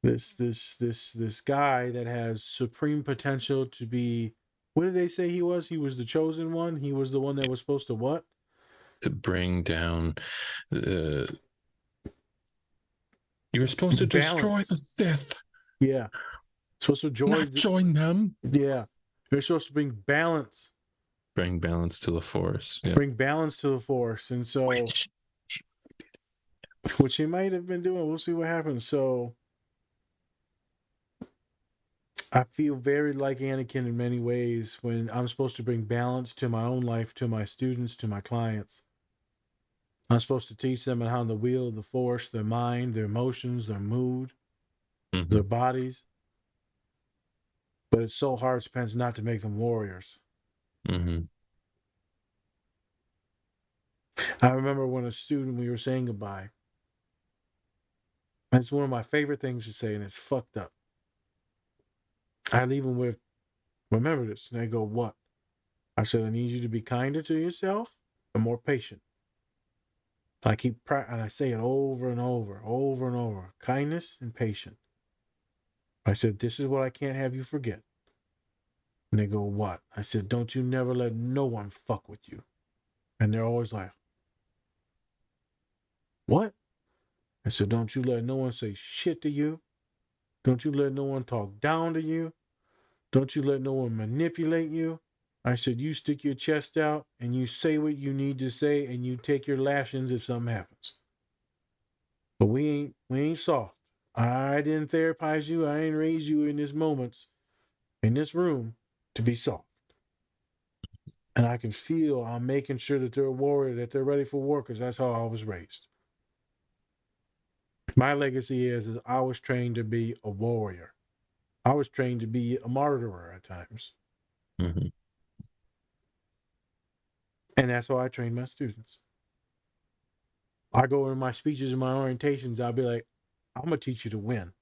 This guy that has supreme potential to be, what did they say he was? He was the chosen one. He was the one that was supposed to what? To bring down you were supposed to destroy Balance. the Sith. Yeah. Supposed to Join them. Yeah. You're supposed to bring balance. Bring balance to the Force. Yeah. Bring balance to the Force. And so, which he might have been doing. We'll see what happens. So, I feel very like Anakin in many ways when I'm supposed to bring balance to my own life, to my students, to my clients. I'm supposed to teach them how to wield the Force, their mind, their emotions, their mood, their bodies. But it's so hard, Spence, not to make them warriors. Mm-hmm. I remember when a student, we were saying goodbye. And it's one of my favorite things to say, and it's fucked up. I leave them with, remember this. And they go, what? I said, I need you to be kinder to yourself and more patient. I keep, and I say it over and over, over and over. Kindness and patience. I said, this is what I can't have you forget. And they go, what? I said, don't you never let no one fuck with you. And they're always like, what? I said, don't you let no one say shit to you. Don't you let no one talk down to you. Don't you let no one manipulate you. I said, you stick your chest out and you say what you need to say and you take your lashings if something happens. But we ain't soft. I didn't therapize you. I ain't raise you in these moments, in this room, to be soft. And I can feel I'm making sure that they're a warrior, that they're ready for war, because that's how I was raised. My legacy is I was trained to be a warrior. I was trained to be a martyrer at times. Mm-hmm. And that's how I train my students. I go in my speeches and my orientations, I'll be like, I'm going to teach you to win.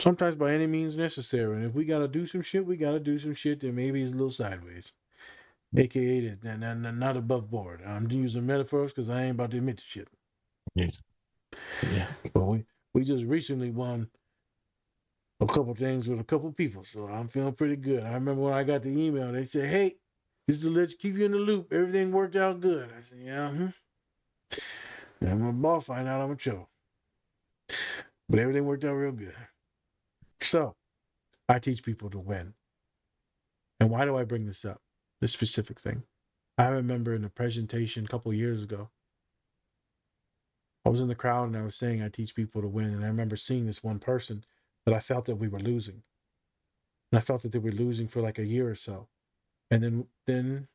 Sometimes by any means necessary. And if we got to do some shit, we got to do some shit that maybe is a little sideways. AKA not above board. I'm using metaphors because I ain't about to admit to shit. Yes. Yeah. But we just recently won a couple things with a couple people, so I'm feeling pretty good. I remember when I got the email, they said, hey, just to let you keep you in the loop, everything worked out good. I said, yeah, And my boss find out I'm in trouble. But everything worked out real good. So, I teach people to win. And why do I bring this up? This specific thing. I remember in a presentation a couple of years ago, I was in the crowd and I was saying I teach people to win. And I remember seeing this one person that I felt that we were losing. And I felt that they were losing for like a year or so. And then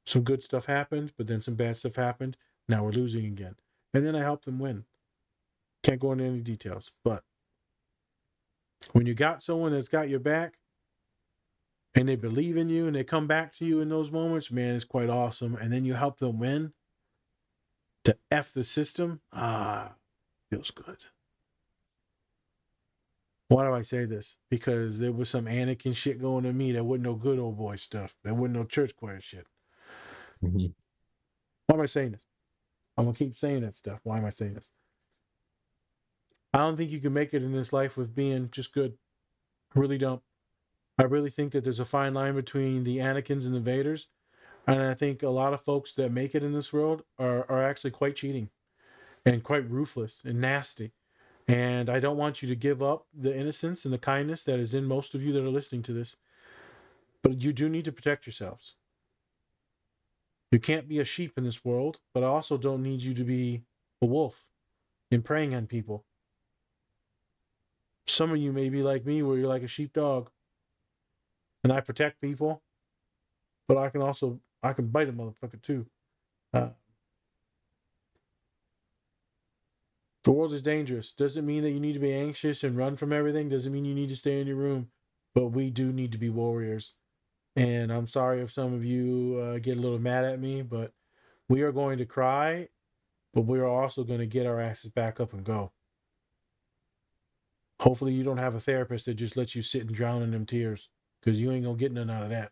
some good stuff happened, but then some bad stuff happened. Now we're losing again. And then I helped them win. Can't go into any details. But when you got someone that's got your back and they believe in you and they come back to you in those moments, man, it's quite awesome. And then you help them win to F the system. Feels good. Why do I say this? Because there was some Anakin shit going on me that wasn't no good old boy stuff. That wasn't no church choir shit. Mm-hmm. Why am I saying this? I'm going to keep saying that stuff. Why am I saying this? I don't think you can make it in this life with being just good. I really don't. I really think that there's a fine line between the Anakins and the Vaders. And I think a lot of folks that make it in this world are actually quite cheating and quite ruthless and nasty. And I don't want you to give up the innocence and the kindness that is in most of you that are listening to this. But you do need to protect yourselves. You can't be a sheep in this world, but I also don't need you to be a wolf and preying on people. Some of you may be like me where you're like a sheepdog. And I protect people, but I can bite a motherfucker too. The world is dangerous. Doesn't mean that you need to be anxious and run from everything. Doesn't mean you need to stay in your room. But we do need to be warriors. And I'm sorry if some of you get a little mad at me, but we are going to cry, but we are also going to get our asses back up and go. Hopefully, you don't have a therapist that just lets you sit and drown in them tears, because you ain't going to get none out of that.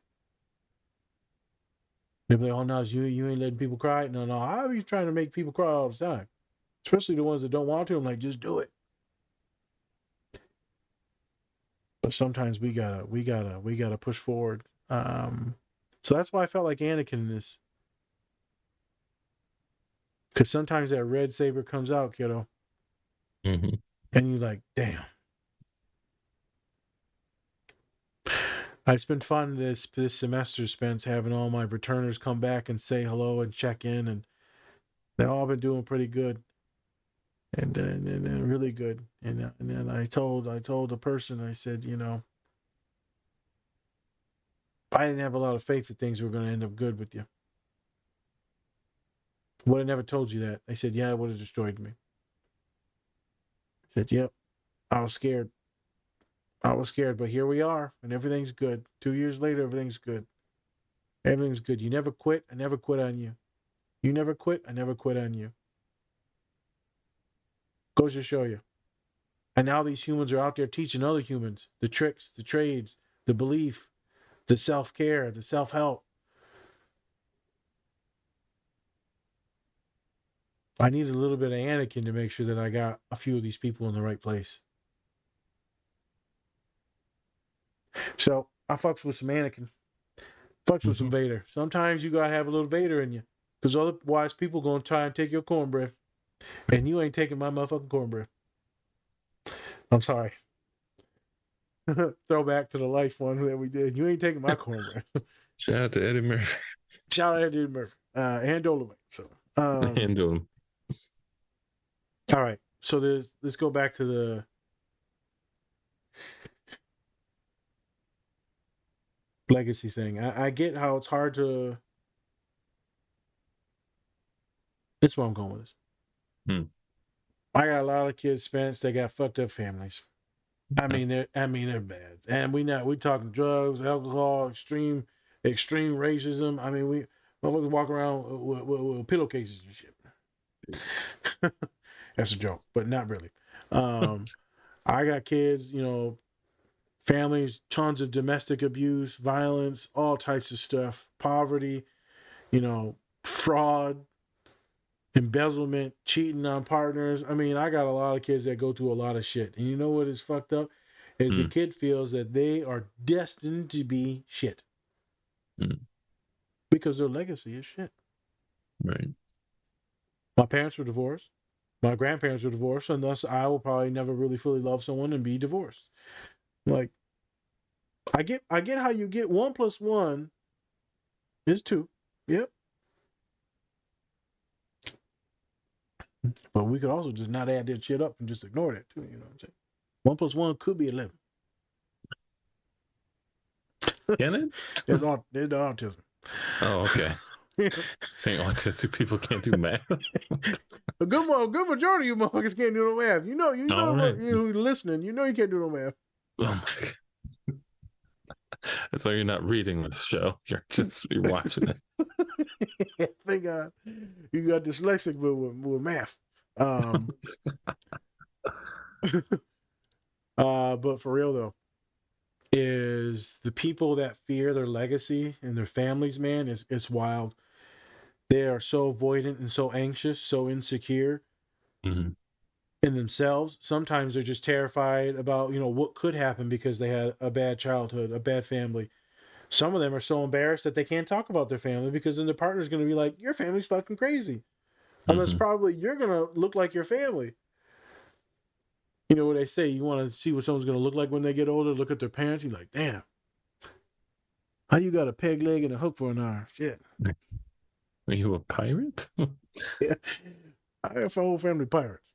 They'll be like, oh, no, you ain't letting people cry. No, I'll be trying to make people cry all the time, especially the ones that don't want to. I'm like, just do it. But sometimes we gotta push forward. So that's why I felt like Anakin in this, because sometimes that red saber comes out, kiddo, Mm-hmm. and you're like, damn. It's been fun this semester, Spence, having all my returners come back and say hello and check in, and they've all been doing pretty good, and really good. And then I told the person, I said, I didn't have a lot of faith that things were going to end up good with you. Would have never told you that. I said, yeah, it would have destroyed me. I said, yep, I was scared. But here we are, and everything's good. 2 years later, everything's good. Everything's good. You never quit. I never quit on you. You never quit. I never quit on you. Goes to show you. And now these humans are out there teaching other humans the tricks, the trades, the belief, the self-care, the self-help. I need a little bit of Anakin to make sure that I got a few of these people in the right place. So I fucks with some Anakin. Fucks with some Vader. Sometimes you gotta have a little Vader in you, because otherwise people gonna try and take your cornbread, and you ain't taking my motherfucking cornbread. I'm sorry. Throwback to the life one that we did. You ain't taking my cornbread. Shout out to Eddie Murphy. Shout out to Eddie Murphy and Dolomite. So, And all right. So let's go back to the legacy thing. I get how it's hard to. That's where I'm going with this. I got a lot of kids, Spence. They got fucked up families. I mean, they're bad, and we talking drugs, alcohol, extreme racism. I mean, we motherfuckers walk around with pillowcases and shit. That's a joke, but not really. I got kids, families, tons of domestic abuse, violence, all types of stuff, poverty, fraud, embezzlement, cheating on partners. I mean, I got a lot of kids that go through a lot of shit. And you know what is fucked up? Is the kid feels that they are destined to be shit. Because their legacy is shit. Right. My parents were divorced. My grandparents were divorced, and thus I will probably never really fully love someone and be divorced. Like, I get how you get 1 + 1 is 2. Yep. But we could also just not add that shit up and just ignore that too. You know what I'm saying? 1 + 1 could be 11. Can it? There's the autism. Oh, okay. Saying autistic people can't do math. A good majority of you motherfuckers can't do no math. You know, Right. you listening. You know you can't do no math. Oh my God. That's why you're not reading this show. You're watching it. Thank God you got dyslexic with math. But for real though, is the people that fear their legacy and their families, man, it's wild. They are so avoidant and so anxious, so insecure in themselves. Sometimes they're just terrified about, what could happen because they had a bad childhood, a bad family. Some of them are so embarrassed that they can't talk about their family, because then the partner's going to be like, your family's fucking crazy. Unless probably you're going to look like your family. You know what they say? You want to see what someone's going to look like when they get older? Look at their parents. You're like, damn. How you got a peg leg and a hook for an arm? Shit. Are you a pirate? Yeah. I have a whole family pirates.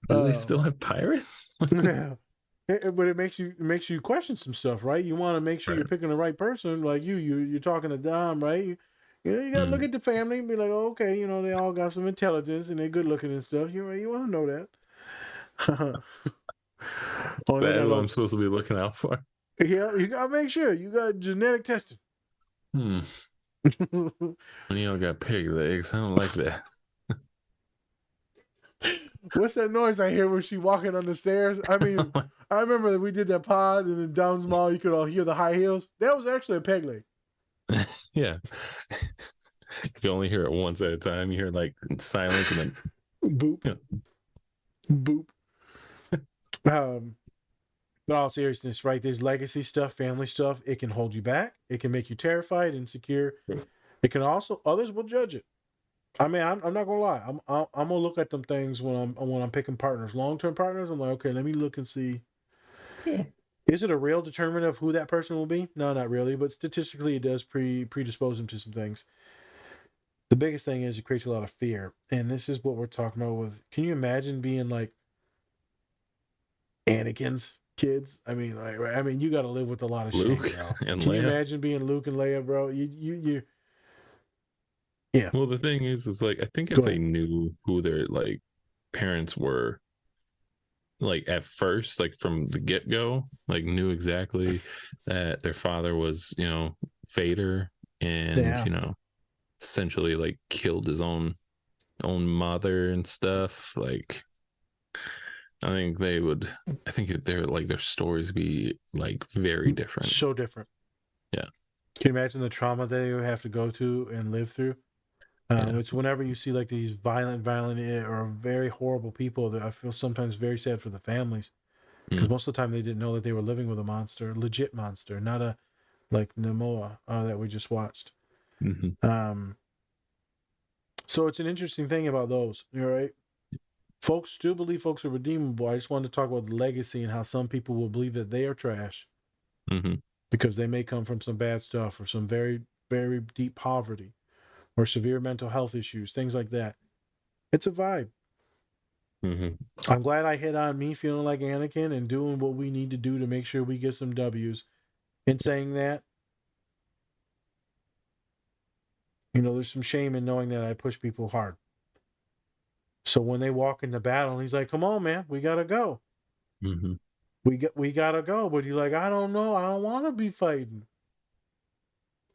Do they still have pirates? Yeah. But it makes you question some stuff, right? You want to make sure you're picking the right person. Like you're talking to Dom, right? You got to look at the family and be like, oh, okay, they all got some intelligence and they're good looking and stuff. You want to know that. That's what I'm supposed to be looking out for. Yeah, you gotta make sure you got genetic testing. When y'all got pig legs, I don't like that. What's that noise I hear when she walking on the stairs? I mean, I remember that we did that pod and then down small you could all hear the high heels. That was actually a peg leg. Yeah. You only hear it once at a time. You hear like silence and then Boop. Yeah. Boop. In all seriousness, right? There's legacy stuff, family stuff. It can hold you back. It can make you terrified, insecure. It can also, others will judge it. I mean, I'm not gonna lie. I'm gonna look at them things when I'm picking partners, long term partners. I'm like, okay, let me look and see. Yeah. Is it a real determinant of who that person will be? No, not really. But statistically, it does predispose them to some things. The biggest thing is it creates a lot of fear, and this is what we're talking about. With, can you imagine being like Anakin's kids? I mean, you got to live with a lot of Luke shame, bro. and Can you Leia. imagine being Luke and Leia, bro? You. Yeah. Well, the thing is like I think Go if they ahead. knew who their like parents were, like at first, like from the get go, like knew exactly that their father was, Vader, and Yeah. essentially like killed his own mother and stuff. Like I think they're like their stories be like very different. So different. Yeah. Can you imagine the trauma they have to go to and live through? Yeah. It's whenever you see like these violent, or very horrible people that I feel sometimes very sad for the families because most of the time they didn't know that they were living with a monster, legit monster, not a like Nemoa that we just watched. Mm-hmm. So it's an interesting thing about those, right? Folks still believe folks are redeemable. I just wanted to talk about the legacy and how some people will believe that they are trash Mm-hmm. because they may come from some bad stuff or some very, very deep poverty or severe mental health issues, things like that. It's a vibe. Mm-hmm. I'm glad I hit on me feeling like Anakin and doing what we need to do to make sure we get some W's. In saying that, there's some shame in knowing that I push people hard. So when they walk into battle, he's like, "Come on, man, we gotta go. Mm-hmm. We gotta go." But you're like, "I don't know. I don't want to be fighting."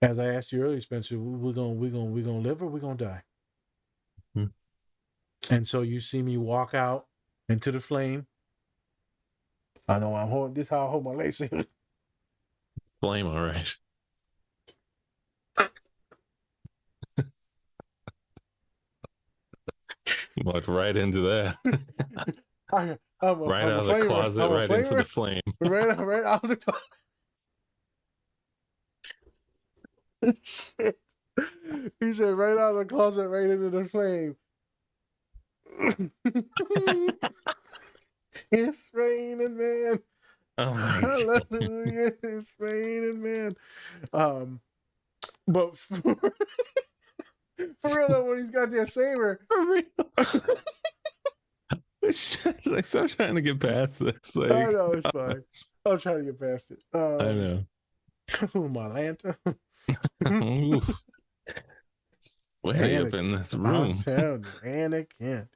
As I asked you earlier, Spencer, we're gonna live or we're gonna die. Mm-hmm. And so you see me walk out into the flame. I know I'm holding this. How I hold my legs. Flame, all right. Walked right into that. I'm Right out a of the flamer. closet, I'm a right into the flamer. flame. Right out of the closet. Shit. He said right out of the closet, right into the flame. It's raining, man. Oh my God. Hallelujah. It's raining, man. But for real though, when he's got that saber. For real. Like, stop trying to get past this. Like, I know, it's fine. I'm trying to get past it. I know. Oh, my lanta. Oof. Sweaty up in this I'm room. telling you, Anakin.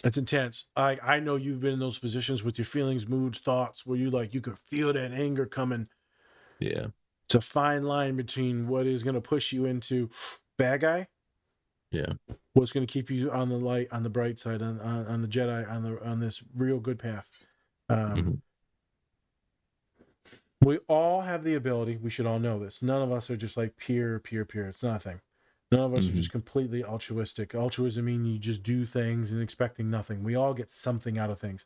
It's intense. I know you've been in those positions with your feelings, moods, thoughts, where you could feel that anger coming. Yeah. It's a fine line between what is going to push you into bad guy. Yeah. What's going to keep you on the light, on the bright side, on the Jedi, on this real good path. Mm-hmm. We all have the ability. We should all know this. None of us are just like pure. It's nothing. None of us are just completely altruistic. Altruism means you just do things and expecting nothing. We all get something out of things.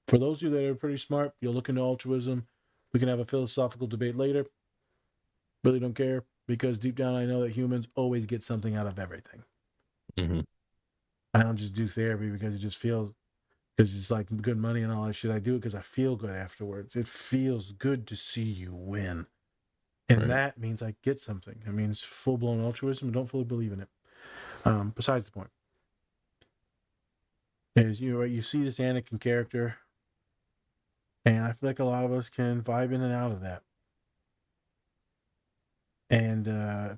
For those of you that are pretty smart, you'll look into altruism. We can have a philosophical debate later. Really don't care because deep down I know that humans always get something out of everything. Mm-hmm. I don't just do therapy because it just feels, because it's like good money and all that shit. I do it because I feel good afterwards. It feels good to see you win. And that means I get something. It means full-blown altruism. I don't fully believe in it. Besides the point. Is you see this Anakin character, and I feel like a lot of us can vibe in and out of that. And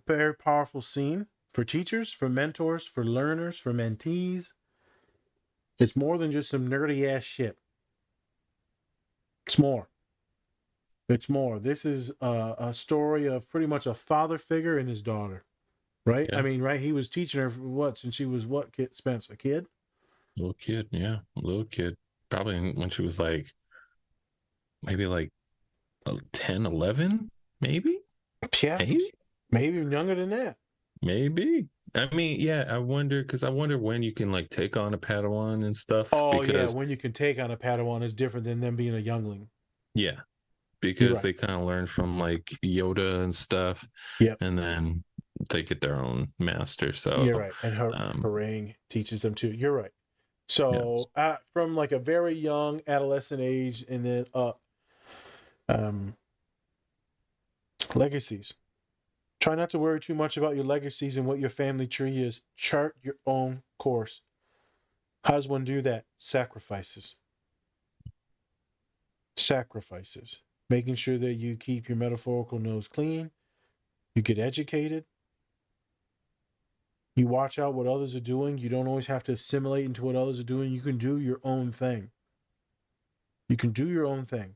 very powerful scene for teachers, for mentors, for learners, for mentees. It's more than just some nerdy ass shit. It's more. It's more. This is a story of pretty much a father figure and his daughter, right? Yeah. I mean, right? He was teaching her what since she was what? Kid Spence, a kid? Little kid, yeah, little kid. Probably when she was like maybe like 10, 11, maybe, Yeah, maybe, maybe even younger than that. maybe. I mean, yeah, I wonder because I wonder when you can like take on a Padawan and stuff Oh yeah, because when you can take on a Padawan is different than them being a youngling. yeah, You're because right. they kind of learn from like Yoda and stuff, Yep, and then they get their own master. you're So, right. And um, Harangue teaches them too. You're right. yeah, So from like a very young adolescent age and then up, um, legacies. Try not to worry too much about your legacies and what your family tree is. Chart your own course. How does one do that? Sacrifices. Sacrifices. Making sure that you keep your metaphorical nose clean. You get educated. You watch out what others are doing. You don't always have to assimilate into what others are doing. You can do your own thing. You can do your own thing.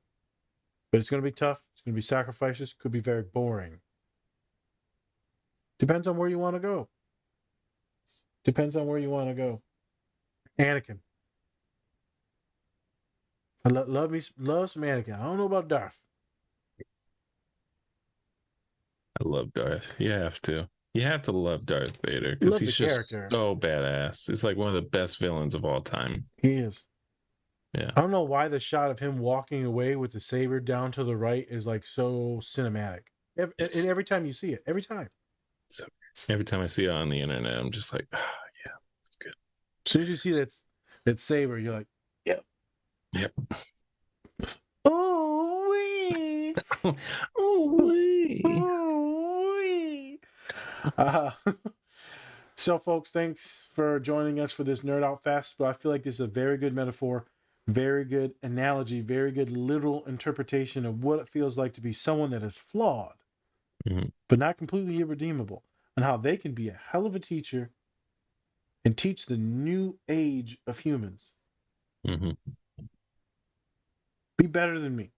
But it's going to be tough. It's going to be sacrifices. Could be very boring. Depends on where you want to go. Depends on where you want to go. Anakin. I love some Anakin. I don't know about Darth. I love Darth. You have to. You have to love Darth Vader because Love the he's just character. so badass. It's like one of the best villains of all time. He is. Yeah. I don't know why the shot of him walking away with the saber down to the right is like so cinematic. And every time you see it, every time. So every time I see it on the internet, I'm just like, ah, yeah, it's good. As soon as you see that saber, you're like, yep. Yep. Oh wee. Oh, wee. Oh wee. So, folks, thanks for joining us for this Nerd Out Fest. But I feel like this is a very good metaphor, very good analogy, very good literal interpretation of what it feels like to be someone that is flawed, but not completely irredeemable, and how they can be a hell of a teacher and teach the new age of humans. Mm-hmm. Be better than me.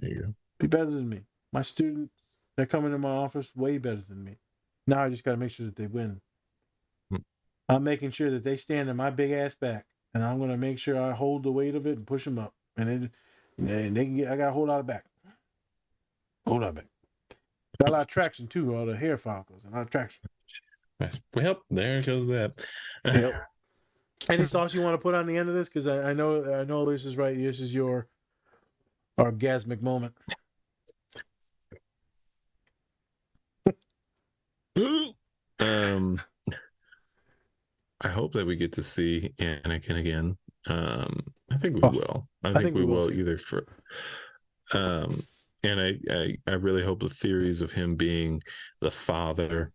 There you go. Be better than me. My students that come into my office, way better than me. Now I just got to make sure that they win. I'm making sure that they stand in my big ass back, and I'm going to make sure I hold the weight of it and push them up. And they can get. I got a whole lot of back. Whole lot of back. Got a lot of traction too. All the hair follicles and a lot of traction. Well, there goes that. Yep. Any sauce you want to put on the end of this? Because I know this is right. This is your orgasmic moment. I hope that we get to see Anakin again. I think we will. I think we will either for and I really hope the theories of him being the father.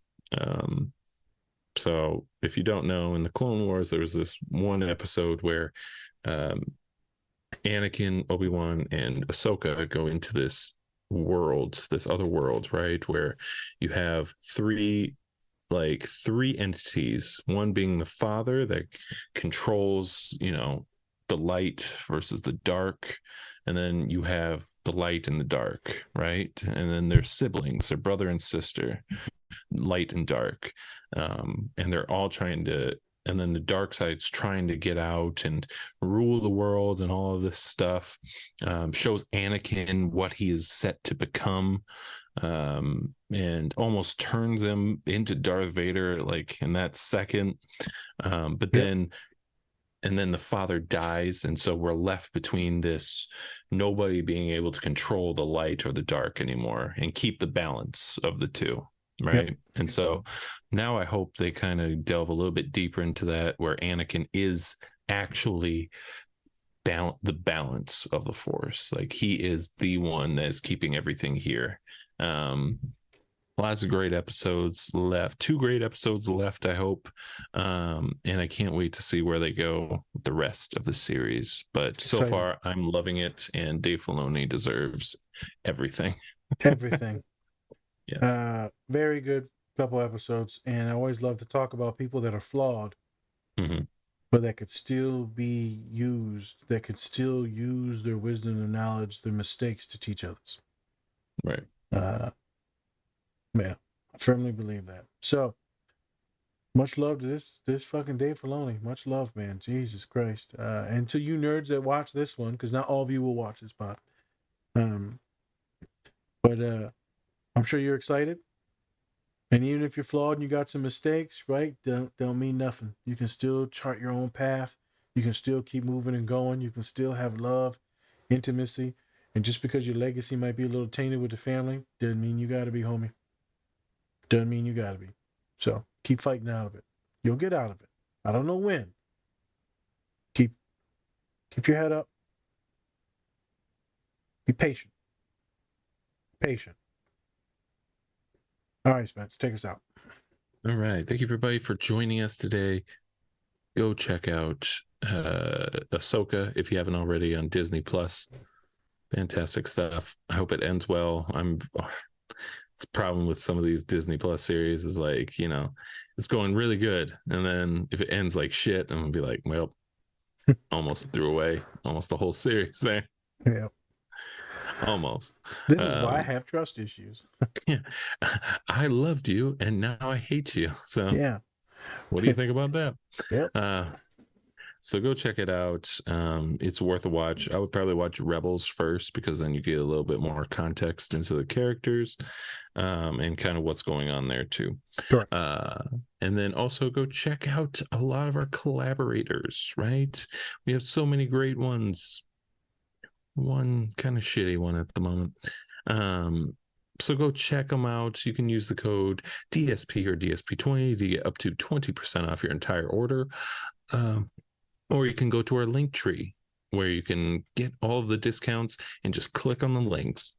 So if you don't know, in the Clone Wars, there was this one episode where Anakin, Obi-Wan, and Ahsoka go into this world, this other world, right? Where you have three entities, one being the father that controls, the light versus the dark, and then you have the light and the dark, right? And then their siblings, their brother and sister, light and dark, and they're all trying to, and then the dark side's trying to get out and rule the world and all of this stuff. Shows Anakin what he is set to become, and almost turns him into Darth Vader, like in that second. But then the father dies, and so we're left between this nobody being able to control the light or the dark anymore and keep the balance of the two, right? Yep. And so now I hope they kind of delve a little bit deeper into that, where Anakin is actually the balance of the Force. Like, he is the one that is keeping everything here. Lots of great episodes left. 2 great episodes left, I hope. And I can't wait to see where they go with the rest of the series. But so far, I'm loving it, and Dave Filoni deserves everything. Everything. Yes. Very good couple episodes. And I always love to talk about people that are flawed, but that could still be used, that could still use their wisdom, their knowledge, their mistakes to teach others. Right. Yeah, I firmly believe that. So much love to this fucking Dave Filoni. Much love, man. Jesus Christ. And to you nerds that watch this one, because not all of you will watch this pod. But I'm sure you're excited. And even if you're flawed and you got some mistakes, right? Don't mean nothing. You can still chart your own path. You can still keep moving and going. You can still have love, intimacy. And just because your legacy might be a little tainted with the family, doesn't mean you gotta be, homie. Doesn't mean you gotta be. So keep fighting out of it. You'll get out of it. I don't know when. Keep your head up. Be patient. Patient. All right, Spence, take us out. All right. Thank you, everybody, for joining us today. Go check out Ahsoka if you haven't already on Disney Plus. Fantastic stuff. I hope it ends well. It's a problem with some of these Disney Plus series is like, you know, it's going really good. And then if it ends like shit, I'm going to be like, well, almost threw away almost the whole series there. Yeah. Almost. This is why I have trust issues. Yeah. I loved you and now I hate you. So Yeah. what do you think about that? Yep. So go check it out. It's worth a watch. I would probably watch Rebels first because then you get a little bit more context into the characters and kind of what's going on there too. Sure. And then also go check out a lot of our collaborators, right? We have so many great ones. One kind of shitty one at the moment. So go check them out. You can use the code DSP or DSP20 to get up to 20% off your entire order. Or you can go to our link tree where you can get all of the discounts and just click on the links.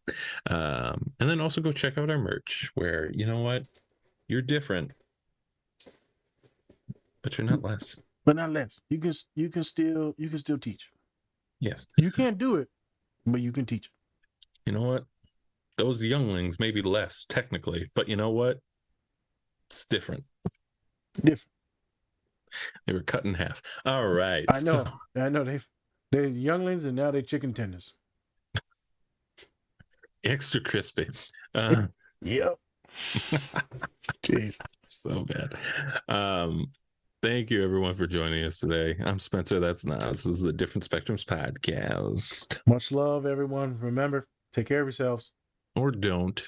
And then also go check out our merch where, you know what? You're different, but you're not less. But not less. You can still teach. Yes. You can't do it, but you can teach. You know what? Those younglings may be less technically, but you know what? It's different. Different. They were cut in half. All right. I know. They're younglings and now they're chicken tenders. Extra crispy. Yep. Jeez. So bad. Thank you everyone for joining us today. I'm Spencer. That's Nas. This is the Different Spectrums podcast. Much love, everyone. Remember, take care of yourselves. Or don't.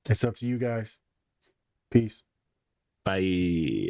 It's up to you guys. Peace. Bye.